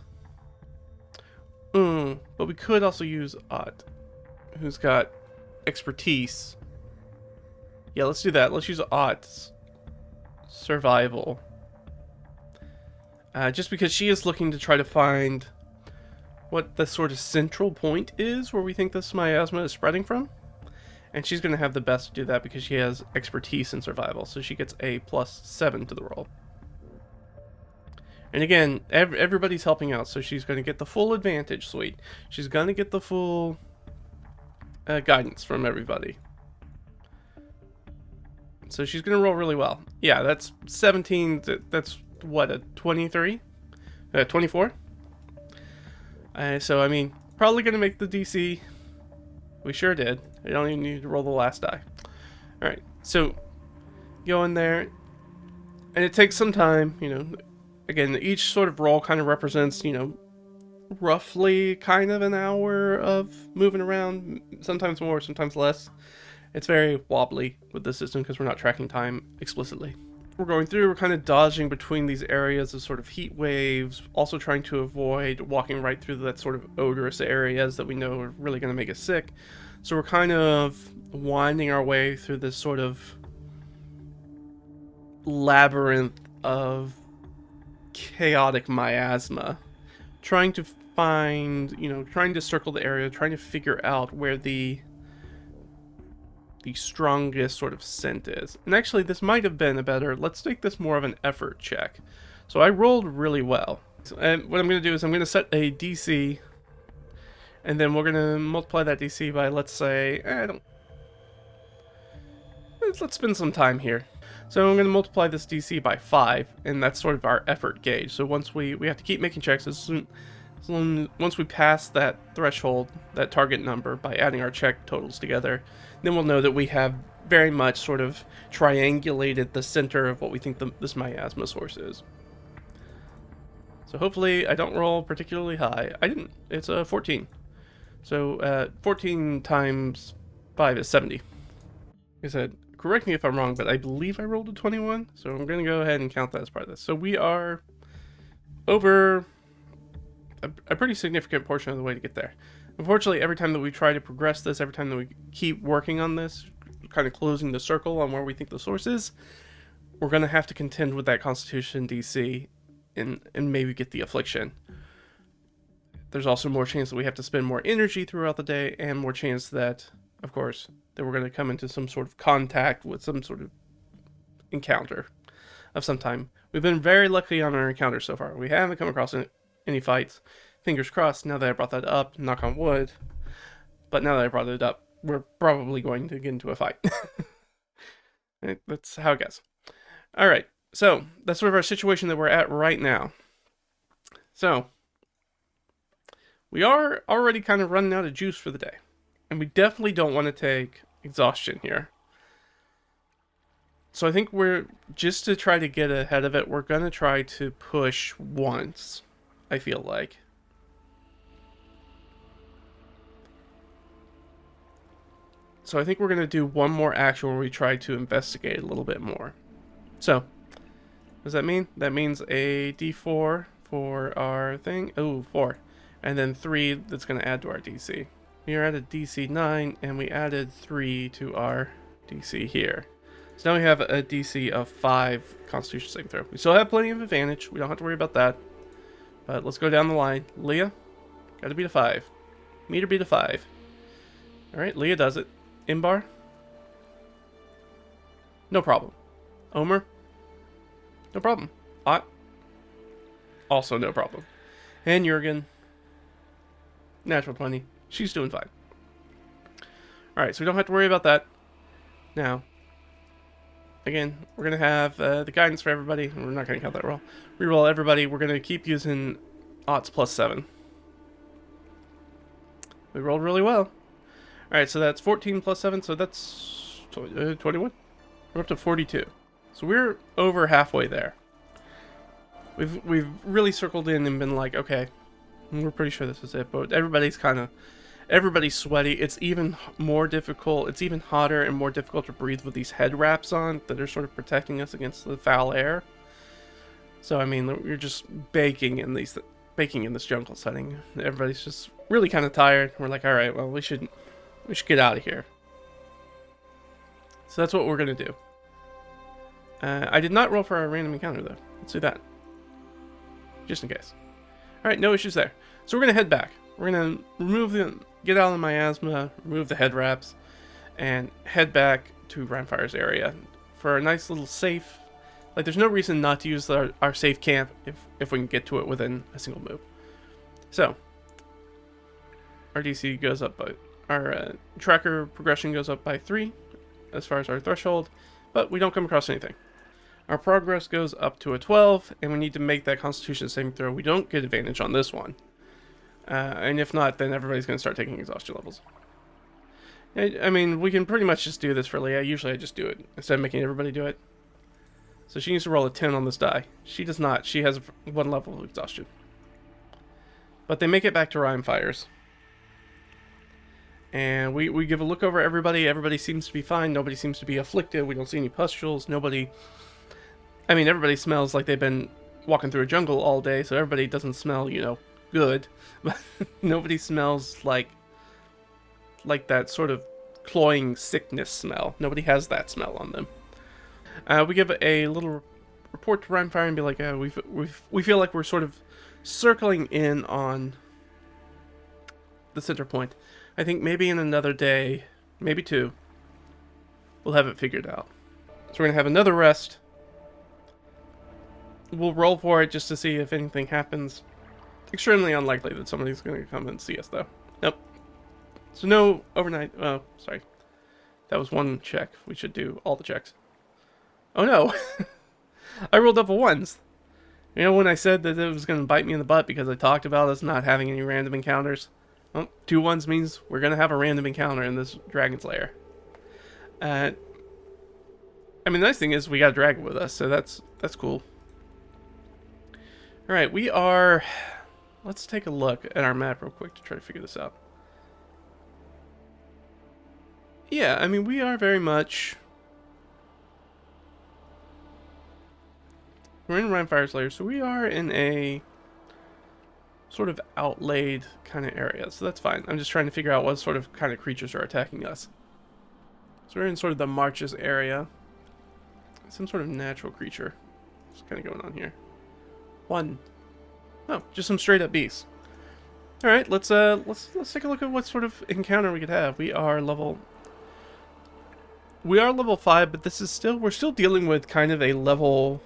But we could also use Ott, who's got expertise. Yeah, let's do that. Let's use Ott's survival. Just because she is looking to try to find what the sort of central point is where we think this miasma is spreading from. And she's going to have the best to do that because she has expertise in survival. So she gets a +7 to the roll. And again, everybody's helping out. So she's going to get the full advantage suite. She's going to get the full guidance from everybody. So she's going to roll really well. Yeah, that's 17. That's what, a 23? 24? So, I mean, probably going to make the DC. We sure did. I don't even need to roll the last die. Alright, so go in there. And it takes some time, you know. Again, each sort of roll kind of represents, you know, roughly kind of an hour of moving around, sometimes more, sometimes less. It's very wobbly with the system because we're not tracking time explicitly. We're going through, we're kind of dodging between these areas of sort of heat waves, also trying to avoid walking right through that sort of odorous areas that we know are really going to make us sick. So we're kind of winding our way through this sort of labyrinth of chaotic miasma, trying to find, you know, trying to circle the area, trying to figure out where the strongest sort of scent is. And actually, this might have been a better, let's make this more of an effort check. So I rolled really well. And what I'm going to do is I'm going to set a DC, and then we're going to multiply that DC by, let's say, let's spend some time here. So I'm going to multiply this DC by 5, and that's sort of our effort gauge. So once we have to keep making checks once we pass that threshold, that target number, by adding our check totals together, then we'll know that we have very much sort of triangulated the center of what we think this miasma source is. So hopefully I don't roll particularly high. I didn't. It's a 14. So 14 times 5 is 70. Like I said, correct me if I'm wrong, but I believe I rolled a 21. So I'm going to go ahead and count that as part of this. So we are over a pretty significant portion of the way to get there. Unfortunately, every time that we try to progress this, every time that we keep working on this, kind of closing the circle on where we think the source is, we're going to have to contend with that Constitution DC and maybe get the affliction. There's also more chance that we have to spend more energy throughout the day, and more chance that, of course, that we're going to come into some sort of contact with some sort of encounter of some time. We've been very lucky on our encounters so far. We haven't come across any fights. Fingers crossed, now that I brought that up, knock on wood. But now that I brought it up, we're probably going to get into a fight. That's how it goes. Alright, so that's sort of our situation that we're at right now. So, we are already kind of running out of juice for the day. And we definitely don't want to take exhaustion here. So I think we're, just to try to get ahead of it, we're going to try to push once, I feel like. So I think we're going to do one more action where we try to investigate a little bit more. So, what does that mean? That means a D4 for our thing. Oh, 4. And then 3 that's going to add to our DC. We are at a DC 9, and we added 3 to our DC here. So now we have a DC of 5 Constitution saving throw. We still have plenty of advantage. We don't have to worry about that. But let's go down the line. Leah, gotta beat a 5. Meter beat a 5. Alright, Leah does it. Imbar? No problem. Omer? No problem. Ott? Also no problem. And Jurgen? Natural 20. She's doing fine. Alright, so we don't have to worry about that. Now, again, we're going to have the guidance for everybody. We're not going to count that roll. Reroll everybody. We're going to keep using Ott's plus 7. We rolled really well. Alright, so that's 14 plus 7, so that's 21? We're up to 42. So we're over halfway there. We've really circled in and been like, okay, we're pretty sure this is it, but everybody's sweaty. It's even more difficult. It's even hotter and more difficult to breathe with these head wraps on that are sort of protecting us against the foul air. So, I mean, we're just baking in this jungle setting. Everybody's just really kind of tired. We're like, all right, well, we should get out of here. So that's what we're going to do. I did not roll for our random encounter, though. Let's do that. Just in case. Alright, no issues there. So we're going to head back. We're going to get out of the miasma, remove the head wraps, and head back to Rhinefire's area for a nice little safe. Like, there's no reason not to use our safe camp if we can get to it within a single move. So, our DC goes up by... Our tracker progression goes up by 3 as far as our threshold, but we don't come across anything. Our progress goes up to a 12, and we need to make that Constitution saving throw. We don't get advantage on this one. And if not, then everybody's going to start taking exhaustion levels. I mean, we can pretty much just do this for Leah. Usually I just do it instead of making everybody do it. So she needs to roll a 10 on this die. She does not. She has 1 level of exhaustion. But they make it back to Rhyme Fires. And we give a look over everybody. Everybody seems to be fine. Nobody seems to be afflicted. We don't see any pustules. Nobody... I mean, everybody smells like they've been walking through a jungle all day, so everybody doesn't smell, you know, good. But nobody smells like that sort of cloying sickness smell. Nobody has that smell on them. We give a little report to Rhyme Fire and be like, we feel like we're sort of circling in on the center point. I think maybe in another day, maybe 2, we'll have it figured out. So we're going to have another rest. We'll roll for it just to see if anything happens. Extremely unlikely that somebody's going to come and see us, though. Nope. So no overnight... Oh, sorry. That was 1 check. We should do all the checks. Oh no! I rolled double 1s. You know when I said that it was going to bite me in the butt because I talked about us not having any random encounters? Well, 2 1s means we're going to have a random encounter in this dragon's lair. I mean, the nice thing is we got a dragon with us, so that's cool. Alright, we are... Let's take a look at our map real quick to try to figure this out. Yeah, I mean, we are very much... We're in Rhyme Fire's lair, so we are in a sort of outlaid kind of area, so that's fine. I'm just trying to figure out what sort of kind of creatures are attacking us. So we're in sort of the marches area. Some sort of natural creature. What's kind of going on here? 1. Oh, just some straight up beasts. All right, let's take a look at what sort of encounter we could have. We are level 5, but this is still we're still dealing with kind of a level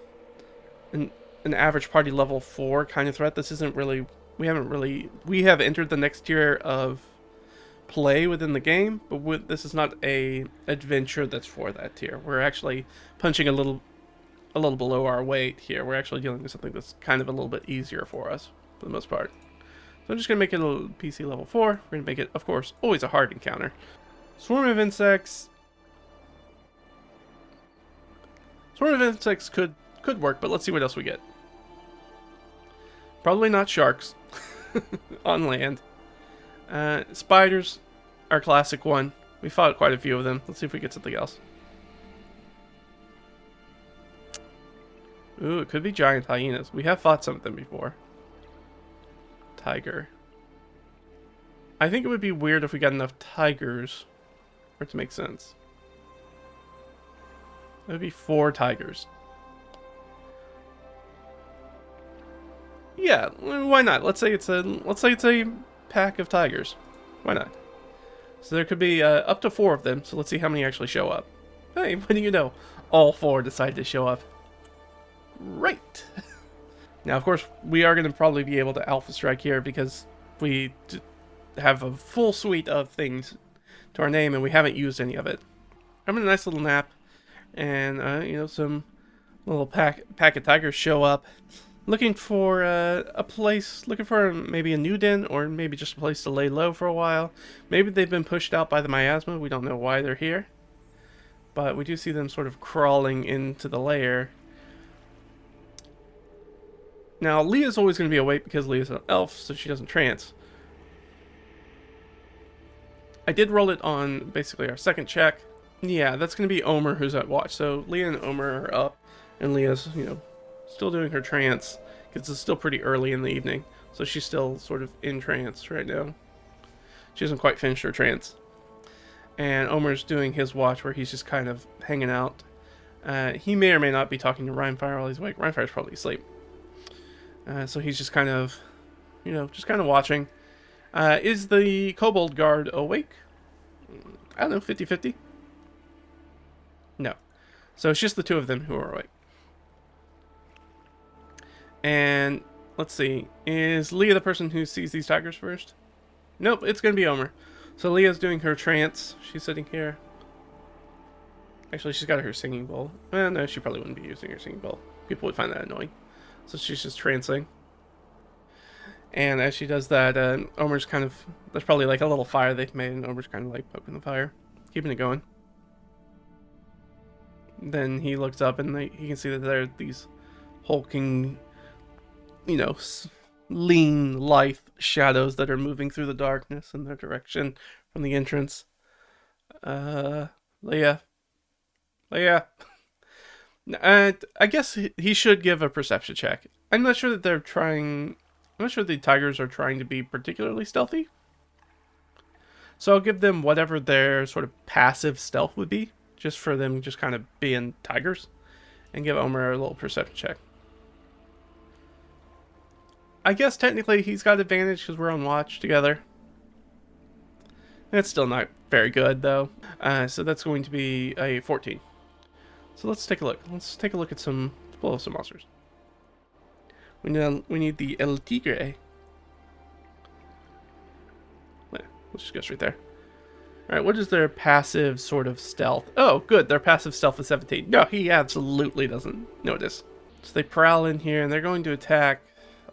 an average party level 4 kind of threat. This isn't really we have entered the next tier of play within the game, but this is not a adventure that's for that tier. We're actually punching a little below our weight here. We're actually dealing with something that's kind of a little bit easier for us for the most part. So I'm just gonna make it a little PC level 4. We're gonna make it, of course, always a hard encounter. Swarm of insects. Swarm of insects could work, but let's see what else we get. Probably not sharks on land. Spiders, our classic one. We fought quite a few of them. Let's see if we get something else. Ooh, it could be giant hyenas. We have fought some of them before. Tiger. I think it would be weird if we got enough tigers for it to make sense. That would be 4 tigers. Yeah, why not? Let's say it's a pack of tigers. Why not? So there could be up to 4 of them. So let's see how many actually show up. Hey, what do you know? All 4 decide to show up. Right. Now, of course, we are going to probably be able to alpha strike here because we have a full suite of things to our name and we haven't used any of it. I'm in a nice little nap, and you know, some little pack of tigers show up, looking for a place, looking for maybe a new den or maybe just a place to lay low for a while. Maybe they've been pushed out by the miasma. We don't know why they're here, but we do see them sort of crawling into the lair. Now, Leah's always going to be awake because Leah's an elf, so she doesn't trance. I did roll it on basically our second check. Yeah, that's going to be Omer who's at watch. So Leah and Omer are up, and Leah's, you know, still doing her trance because it's still pretty early in the evening. So she's still sort of in trance right now. She hasn't quite finished her trance. And Omer's doing his watch where he's just kind of hanging out. He may or may not be talking to Rhymefire while he's awake. Rhymefire's probably asleep. So he's just kind of, you know, just kind of watching. Is the kobold guard awake? I don't know, 50-50? No. So it's just the 2 of them who are awake. And let's see, is Leah the person who sees these tigers first? Nope, it's going to be Omer. So Leah's doing her trance. She's sitting here. Actually, she's got her singing bowl. No, she probably wouldn't be using her singing bowl. People would find that annoying. So she's just trancing. And as she does that, Omer's kind of... There's probably like a little fire they've made, and Omer's kind of like poking the fire. Keeping it going. Then he looks up and he can see that there are these hulking, you know, lean, lithe shadows that are moving through the darkness in their direction from the entrance. Leia. And I guess he should give a perception check. I'm not sure that they're trying. I'm not sure the tigers are trying to be particularly stealthy. So I'll give them whatever their sort of passive stealth would be, just for them just kind of being tigers, and give Omer a little perception check. I guess technically he's got advantage because we're on watch together. It's still not very good though. So that's going to be a 14. So let's take a look. Let's take a look at some monsters. We need the El Tigre. Let's just go straight there. Alright, what is their passive sort of stealth? Oh, good. Their passive stealth is 17. No, he absolutely doesn't notice. So they prowl in here and they're going to attack.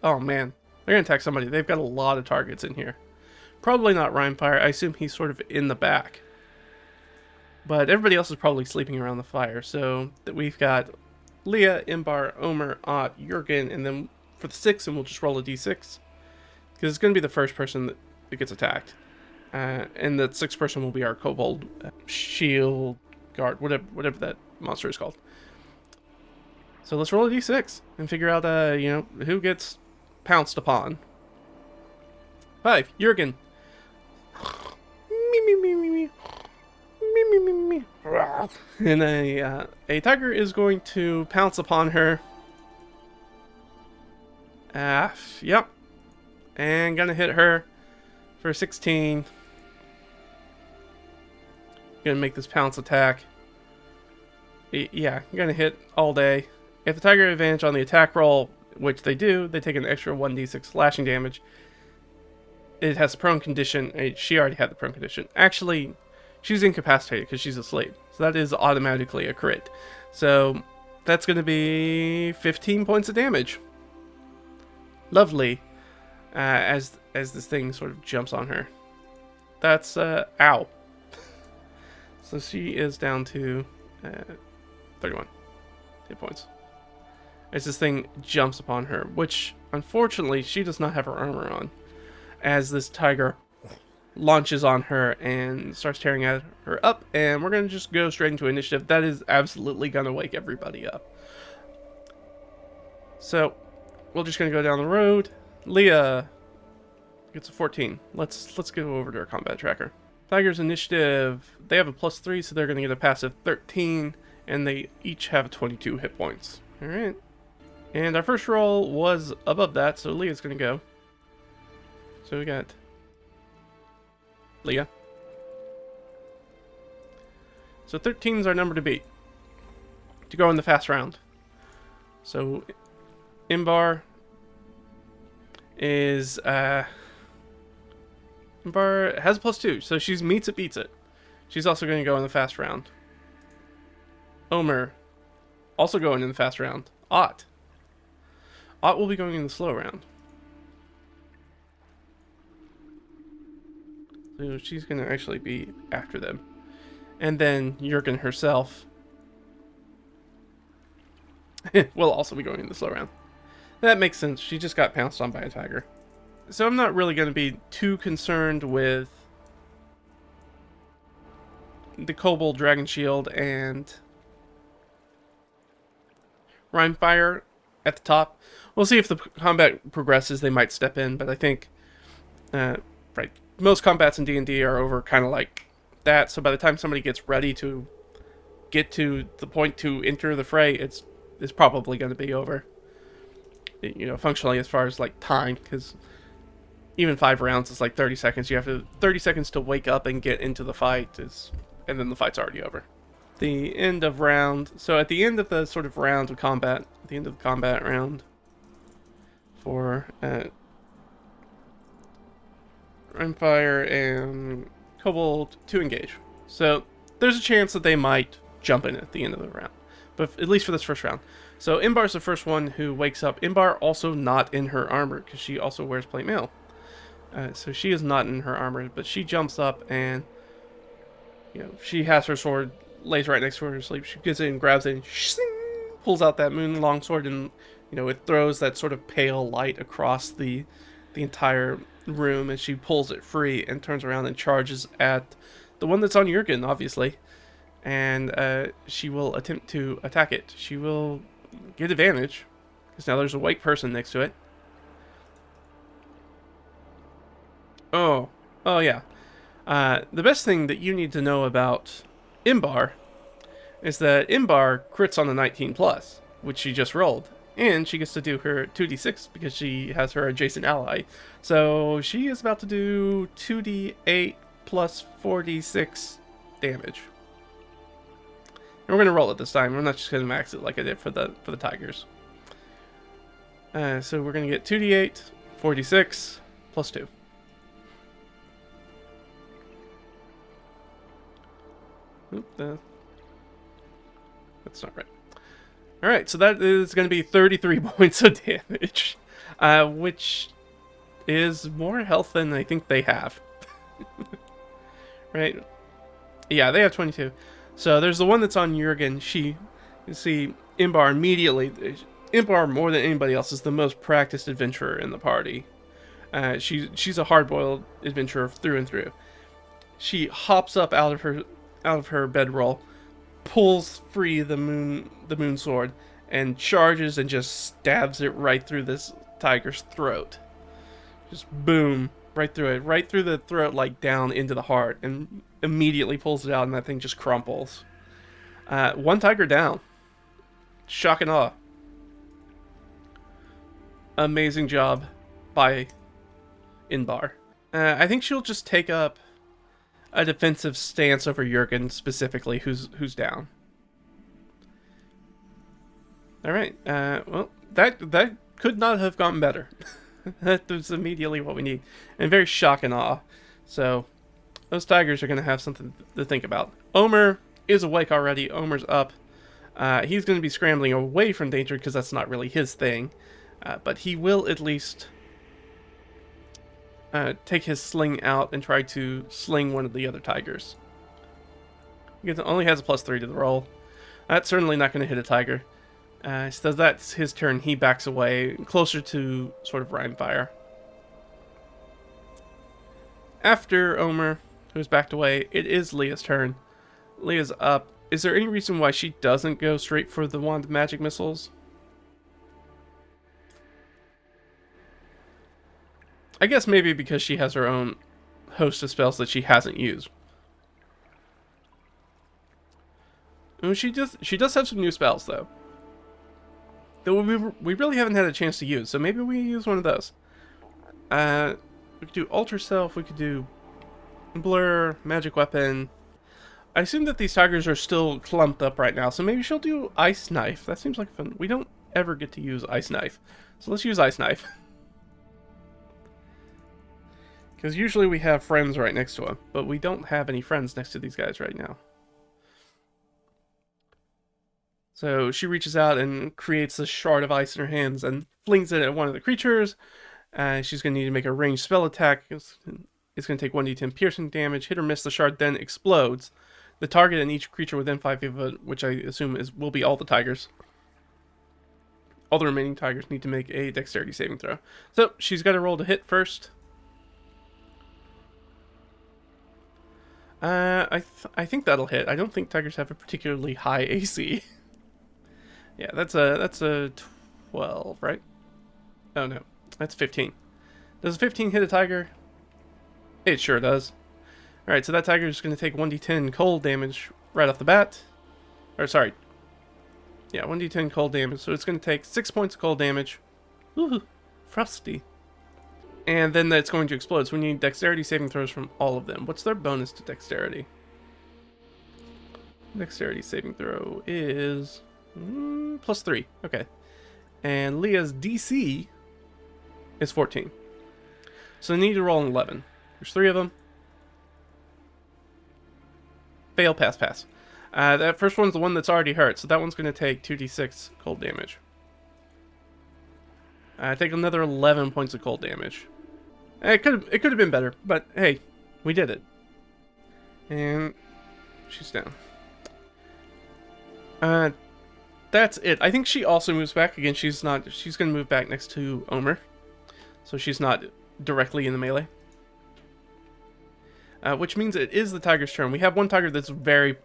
Oh man, they're going to attack somebody. They've got a lot of targets in here. Probably not Rhymefire. I assume he's sort of in the back. But everybody else is probably sleeping around the fire. So we've got Leah, Imbar, Omer, Ott, Jurgen, and then for the 6, and we'll just roll a d6. Because it's going to be the first person that gets attacked. And the 6th person will be our kobold shield guard, whatever that monster is called. So let's roll a d6 and figure out, who gets pounced upon. 5, Jurgen. And a tiger is going to pounce upon her. Yep. And gonna hit her for 16. Gonna make this pounce attack. Yeah, gonna hit all day. If the tiger has advantage on the attack roll, which they do, they take an extra 1d6 slashing damage. It has a prone condition. She already had the prone condition. Actually, she's incapacitated because she's asleep. So that is automatically a crit. So that's going to be 15 points of damage. Lovely. As this thing sort of jumps on her. That's, ow. So she is down to 31 hit points. As this thing jumps upon her, which, unfortunately, she does not have her armor on. As this tiger launches on her and starts tearing at her up, and we're going to just go straight into initiative. That is absolutely going to wake everybody up. So, we're just going to go down the road. Leah gets a 14. Let's go over to our combat tracker. Tiger's initiative, they have a +3, so they're going to get a passive 13, and they each have 22 hit points. Alright. And our first roll was above that, so Leah's going to go. So we got Leah. So 13 is our number to beat to go in the fast round. So Imbar is Imbar has a +2, so she's meets it, beats it. She's also going to go in the fast round. Omer also going in the fast round. Ott will be going in the slow round. So she's going to actually be after them. And then Jurgen herself will also be going in the slow round. That makes sense. She just got pounced on by a tiger. So I'm not really going to be too concerned with the Kobold Dragon Shield and Rhymefire at the top. We'll see if the combat progresses. They might step in, but I think right, most combats in D&D are over kind of like that. So by the time somebody gets ready to get to the point to enter the fray, it's probably going to be over. You know, functionally as far as like time, because even 5 rounds is like 30 seconds. You have 30 seconds to wake up and get into the fight, and then the fight's already over. The end of round. So at the end of the sort of round of combat, at the end of the combat round for Rhymefire and Kobold to engage. So there's a chance that they might jump in at the end of the round, but at least for this first round. So Imbar's the first one who wakes up. Imbar also not in her armor because she also wears plate mail. So she is not in her armor, but she jumps up and she has her sword lays right next to her asleep. She gets it and grabs it and pulls out that moon longsword, and it throws that sort of pale light across the entire room, and she pulls it free and turns around and charges at the one that's on Jurgen, obviously. And she will attempt to attack it. She will get advantage, because now there's a white person next to it. Oh yeah. The best thing that you need to know about Imbar is that Imbar crits on the 19 plus, which she just rolled. And she gets to do her 2d6 because she has her adjacent ally. So she is about to do 2d8 plus 4d6 damage. And we're going to roll it this time. We're not just going to max it like I did for the tigers. So we're going to get 2d8, 4d6, plus 2. Oop, that's not right. Alright, so that is going to be 33 points of damage. Which is more health than I think they have. Right? Yeah, they have 22. So there's the one that's on Jurgen. You see Imbar immediately. Imbar, more than anybody else, is the most practiced adventurer in the party. She's a hard-boiled adventurer through and through. She hops up out of her bedroll, pulls free the moon sword, and charges and just stabs it right through this tiger's throat. Just boom, right through it, right through the throat, like down into the heart, and immediately pulls it out, and that thing just crumples. One tiger down. Shock and awe. Amazing job by Inbar. I think she'll just take up a defensive stance over Jurgen, specifically, who's down. All right. Well, that could not have gone better. That was immediately what we need, and very shock and awe. So those tigers are going to have something to think about. Omer is awake already. Omer's up. He's going to be scrambling away from danger because that's not really his thing. But he will at least take his sling out and try to sling one of the other tigers. He only has a +3 to the roll. That's certainly not going to hit a tiger. So that's his turn. He backs away, closer to sort of Rhyme Fire. After Omer, who's backed away, it is Leah's turn. Leah's up. Is there any reason why she doesn't go straight for the Wand of Magic Missiles? I guess maybe because she has her own host of spells that she hasn't used. Oh, she does have some new spells, though. That we really haven't had a chance to use, so maybe we use one of those. We could do Alter Self, we could do Blur, Magic Weapon. I assume that these tigers are still clumped up right now, so maybe she'll do Ice Knife. That seems like fun. We don't ever get to use Ice Knife, so let's use Ice Knife. Because usually we have friends right next to him, but we don't have any friends next to these guys right now. So she reaches out and creates a shard of ice in her hands and flings it at one of the creatures. She's going to need to make a ranged spell attack. It's going to take 1d10 piercing damage. Hit or miss, the shard then explodes. The target and each creature within 5 feet of it, which I assume will be all the tigers. All the remaining tigers need to make a dexterity saving throw. So she's got to roll to hit first. I think that'll hit. I don't think tigers have a particularly high AC. Yeah, that's a 12, right? Oh no, that's 15. Does a 15 hit a tiger? It sure does. Alright, so that tiger is going to take 1d10 cold damage right off the bat. Or sorry. Yeah, 1d10 cold damage. So it's going to take 6 points of cold damage. Ooh, frosty. And then it's going to explode. So we need dexterity saving throws from all of them. What's their bonus to dexterity? Dexterity saving throw is +3. Okay. And Leah's DC is 14. So they need to roll an 11. There's 3 of them. Fail, pass, pass. That first one's the one that's already hurt. So that one's going to take 2d6 cold damage. Take another 11 points of cold damage. It could have been better, but hey, we did it. And she's down. Uh, that's it. I think she also moves back. Again, she's going to move back next to Omer. So she's not directly in the melee. Which means it is the tiger's turn. We have one tiger that's very,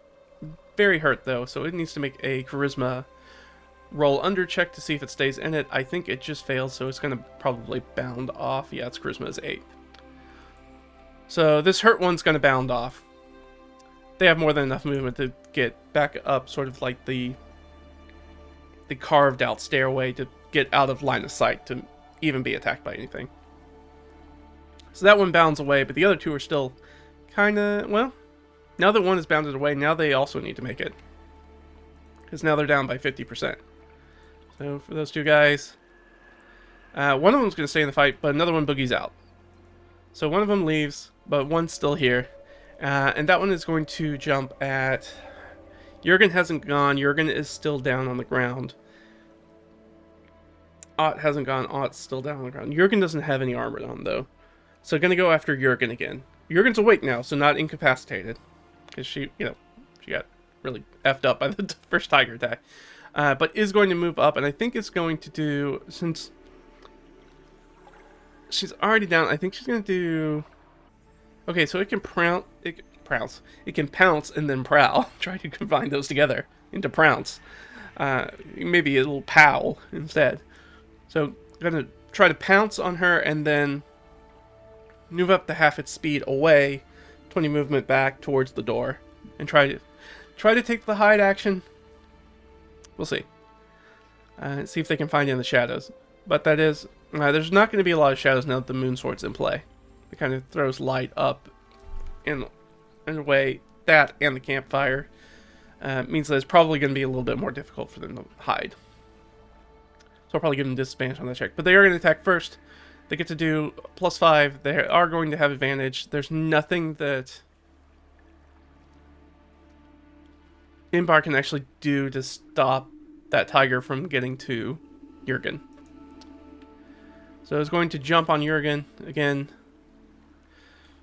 very hurt, though. So it needs to make a charisma roll under check to see if it stays in it. I think it just fails, so it's going to probably bound off. Yeah, its charisma is 8. So this hurt one's going to bound off. They have more than enough movement to get back up, sort of like the carved out stairway to get out of line of sight to even be attacked by anything. So that one bounds away, but the other two are still kind of, well, now that one is bounded away, now they also need to make it. Because now they're down by 50%. So for those two guys, one of them's going to stay in the fight, but another one boogies out. So one of them leaves, but one's still here. And that one is going to jump at... Jurgen hasn't gone. Jurgen is still down on the ground. Ott hasn't gone. Ott's still down on the ground. Jurgen doesn't have any armor on, though. So going to go after Jurgen again. Jurgen's awake now, so not incapacitated. Because she got really effed up by the first tiger attack. But is going to move up, and I think it's going to do... Since she's already down, I think she's going to do... Okay, so it can pounce. It can pounce and then prowl. Try to combine those together into prounce. Maybe a little pow instead. So I'm going to try to pounce on her and then move up to half its speed away, 20 movement back towards the door, and try to take the hide action. We'll see. See if they can find you in the shadows. But that is, there's not going to be a lot of shadows now that the moon sword's in play. It kind of throws light up in a way. That and the campfire means that it's probably going to be a little bit more difficult for them to hide. So I'll probably give them disadvantage on that check. But they are going to attack first. They get to do +5. They are going to have advantage. There's nothing that Imbar can actually do to stop that tiger from getting to Jurgen. So it's going to jump on Jurgen again.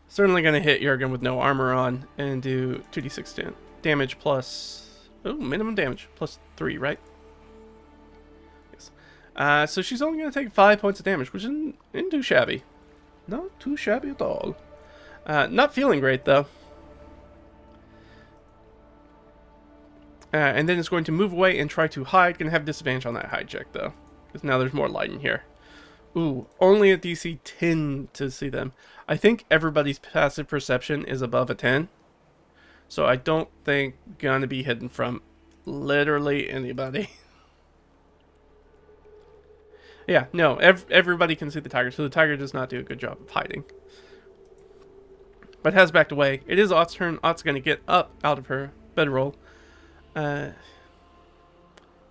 Certainly going to hit Jurgen with no armor on and do 2d6 damage plus... Oh, minimum damage. +3, right? Yes. So she's only going to take 5 points of damage, which isn't too shabby. Not too shabby at all. Not feeling great, though. And then it's going to move away and try to hide. Going to have disadvantage on that hide check, though. Because now there's more light in here. Ooh, only a DC 10 to see them. I think everybody's passive perception is above a 10. So I don't think gonna be hidden from literally anybody. Yeah, no, everybody can see the tiger, so the tiger does not do a good job of hiding. But has backed away. It is Ott's turn. Ott's gonna get up out of her bedroll.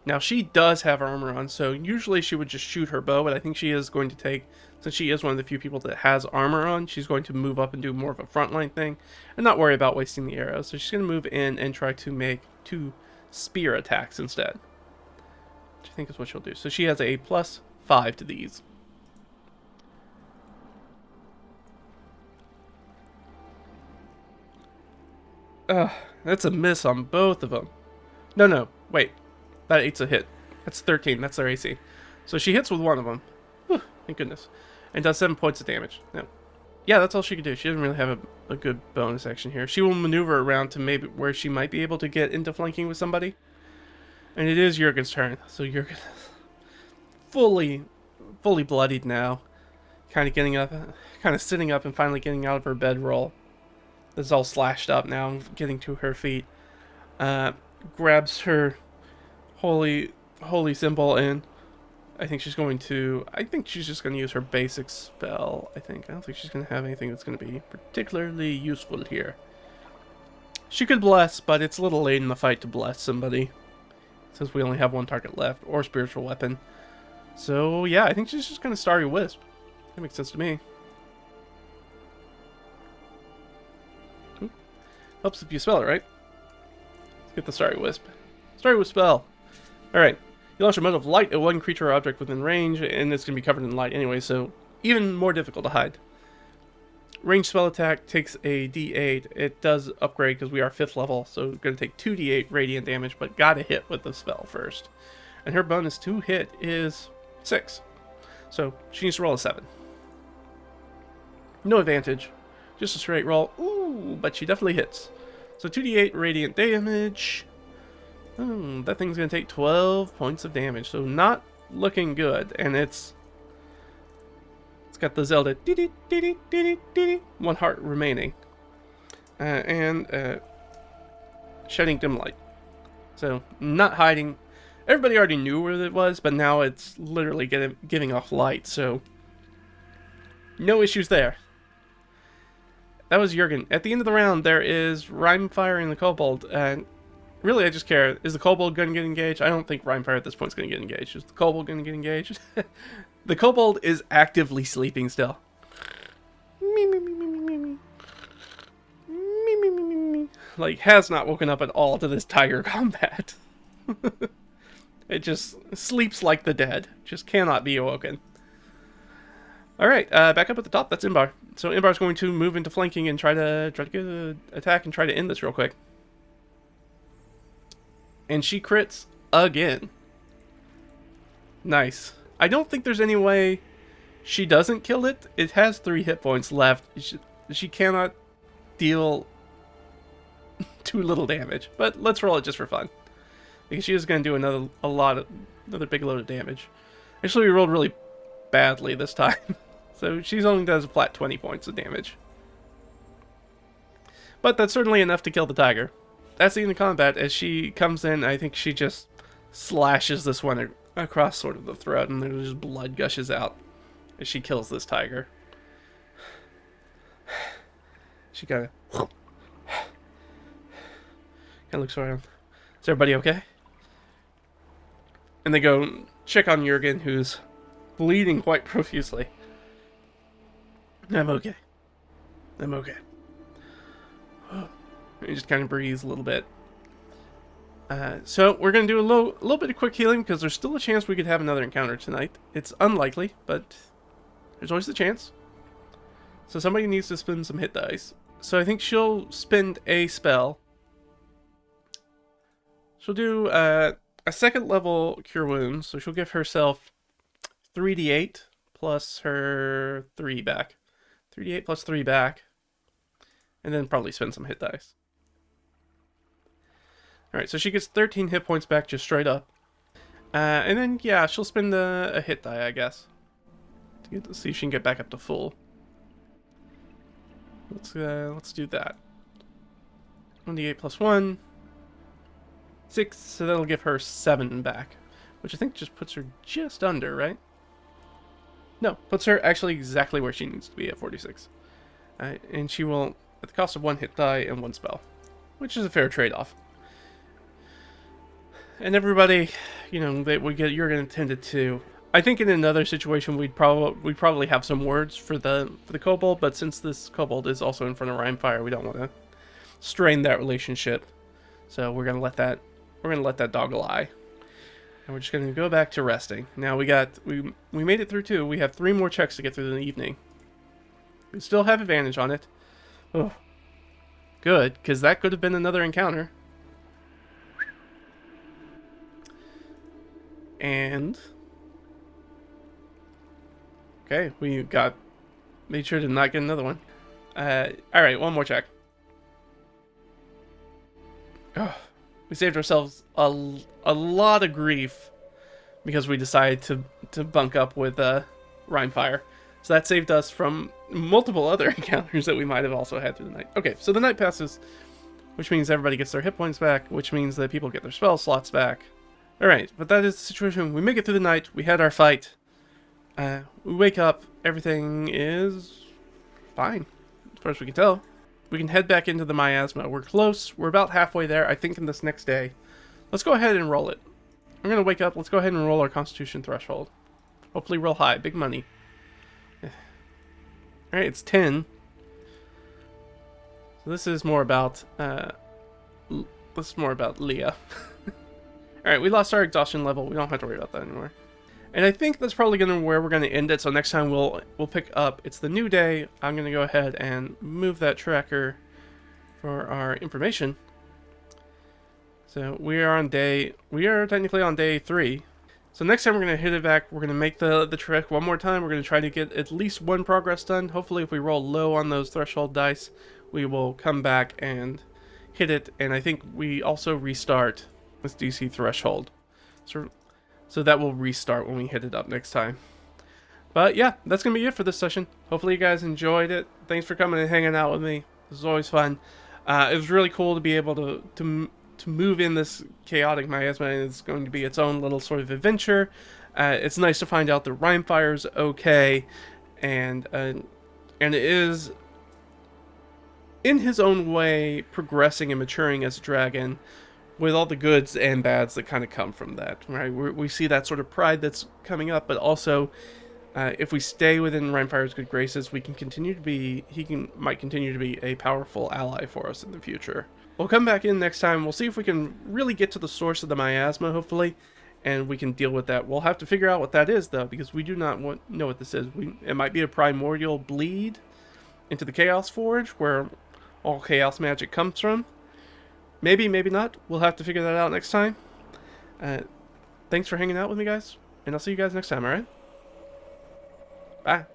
Now, she does have armor on, so usually she would just shoot her bow, but I think she is going to take, since she is one of the few people that has armor on, she's going to move up and do more of a frontline thing, and not worry about wasting the arrows. So she's going to move in and try to make 2 spear attacks instead, which I think is what she'll do. So she has a +5 to these. That's a miss on both of them. No, wait. That 8's a hit. That's 13. That's their AC. So she hits with one of them. Whew, thank goodness. And does 7 points of damage. No. Yeah, that's all she can do. She doesn't really have a good bonus action here. She will maneuver around to maybe where she might be able to get into flanking with somebody. And it is Jurgen's turn. So Jurgen is fully bloodied now. Kind of getting up, kind of sitting up and finally getting out of her bedroll. This is all slashed up now and getting to her feet. Grabs her holy symbol and I think she's just going to use her basic spell. I don't think she's going to have anything that's going to be particularly useful here. She could bless, but it's a little late in the fight to bless somebody since we only have one target left, or spiritual weapon. So yeah, I think she's just going to Starry Wisp. That makes sense to me. Ooh. Helps if you spell it, right? Let's get the Starry Wisp. Starry Wisp spell. Alright. You launch a mode of light at one creature or object within range, and it's going to be covered in light anyway, so even more difficult to hide. Ranged spell attack takes a d8. It does upgrade because we are 5th level, so we're going to take 2d8 radiant damage, but gotta hit with the spell first. And her bonus to hit is 6. So she needs to roll a 7. No advantage. Just a straight roll. Ooh, but she definitely hits. So 2d8 radiant damage. That thing's going to take 12 points of damage. So not looking good. And it's got the Zelda 1 heart remaining. And shedding dim light. So not hiding. Everybody already knew where it was, but now it's literally giving off light. So no issues there. That was Jurgen. At the end of the round, there is Rhymefire and the Kobold. And really, I just care. Is the Kobold going to get engaged? I don't think Rhymefire at this point is going to get engaged. Is the Kobold going to get engaged? The Kobold is actively sleeping still. Like, has not woken up at all to this tiger combat. It just sleeps like the dead. Just cannot be awoken. Alright, back up at the top, that's Imbar. So Imbar's going to move into flanking and try to get an attack and try to end this real quick. And she crits again. Nice. I don't think there's any way she doesn't kill it. It has 3 hit points left. She cannot deal too little damage. But let's roll it just for fun. Because she is going to do another big load of damage. Actually, we rolled really badly this time. So she's only does a flat 20 points of damage. But that's certainly enough to kill the tiger. That's the end of combat. As she comes in, I think she just slashes this one across sort of the throat, and there's just blood gushes out as she kills this tiger. She kind of looks around. Is everybody okay? And they go check on Jurgen, who's bleeding quite profusely. I'm okay. I'm okay. He just kind of breathes a little bit. So we're going to do a little bit of quick healing because there's still a chance we could have another encounter tonight. It's unlikely, but there's always a chance. So somebody needs to spend some hit dice. So I think she'll spend a spell. She'll do a 2nd level Cure Wounds. So she'll give herself 3d8 plus her 3 back. 3d8 plus 3 back. And then probably spend some hit dice. Alright, so she gets 13 hit points back just straight up. And then, yeah, she'll spend a hit die, I guess. To see if she can get back up to full. Let's do that. 1d8 plus 1. 6, so that'll give her 7 back. Which I think just puts her just under, right? No, puts her actually exactly where she needs to be at 46. And she will, at the cost of 1 hit die and 1 spell. Which is a fair trade-off. And everybody, you know, you're going to tend it to. I think in another situation we'd probably have some words for the kobold, but since this kobold is also in front of Rhymefire, we don't want to strain that relationship. So we're going to let that dog lie. And we're just going to go back to resting. Now we made it through 2. We have 3 more checks to get through in the evening. We still have advantage on it. Oh, good, because that could have been another encounter. And okay, we made sure to not get another one. Alright, one more check. Oh, we saved ourselves a lot of grief because we decided to bunk up with Rhymefire. So that saved us from multiple other encounters that we might have also had through the night. Okay, so the night passes, which means everybody gets their hit points back, which means that people get their spell slots back. Alright, but that is the situation. We make it through the night, we had our fight, we wake up, everything is fine, as far as we can tell. We can head back into the Miasma. We're close, we're about halfway there, I think, in this next day. Let's go ahead and roll it. We're going to wake up, let's go ahead and roll our Constitution threshold. Hopefully real high, big money. Alright, it's 10. So this is more about, Leah. Alright, we lost our exhaustion level. We don't have to worry about that anymore. And I think that's probably gonna where we're gonna end it. So next time we'll pick up. It's the new day. I'm gonna go ahead and move that tracker for our information. So we are technically on day 3. So next time we're gonna hit it back. We're gonna make the trek one more time. We're gonna try to get at least one progress done. Hopefully, if we roll low on those threshold dice, we will come back and hit it. And I think we also restart this DC threshold. So that will restart when we hit it up next time. But yeah, that's going to be it for this session. Hopefully you guys enjoyed it. Thanks for coming and hanging out with me. This is always fun. It was really cool to be able to move in this chaotic miasma. It's going to be its own little sort of adventure. It's nice to find out that Rhymefire's okay. And it is, in his own way, progressing and maturing as a dragon, with all the goods and bads that kind of come from that, right? We see that sort of pride that's coming up, but also, if we stay within Rhymefire's good graces, we can continue to be, might continue to be a powerful ally for us in the future. We'll come back in next time. We'll see if we can really get to the source of the miasma, hopefully, and we can deal with that. We'll have to figure out what that is, though, because we do not know what this is. It might be a primordial bleed into the Chaos Forge, where all chaos magic comes from. Maybe, maybe not. We'll have to figure that out next time. Thanks for hanging out with me, guys. And I'll see you guys next time, alright? Bye.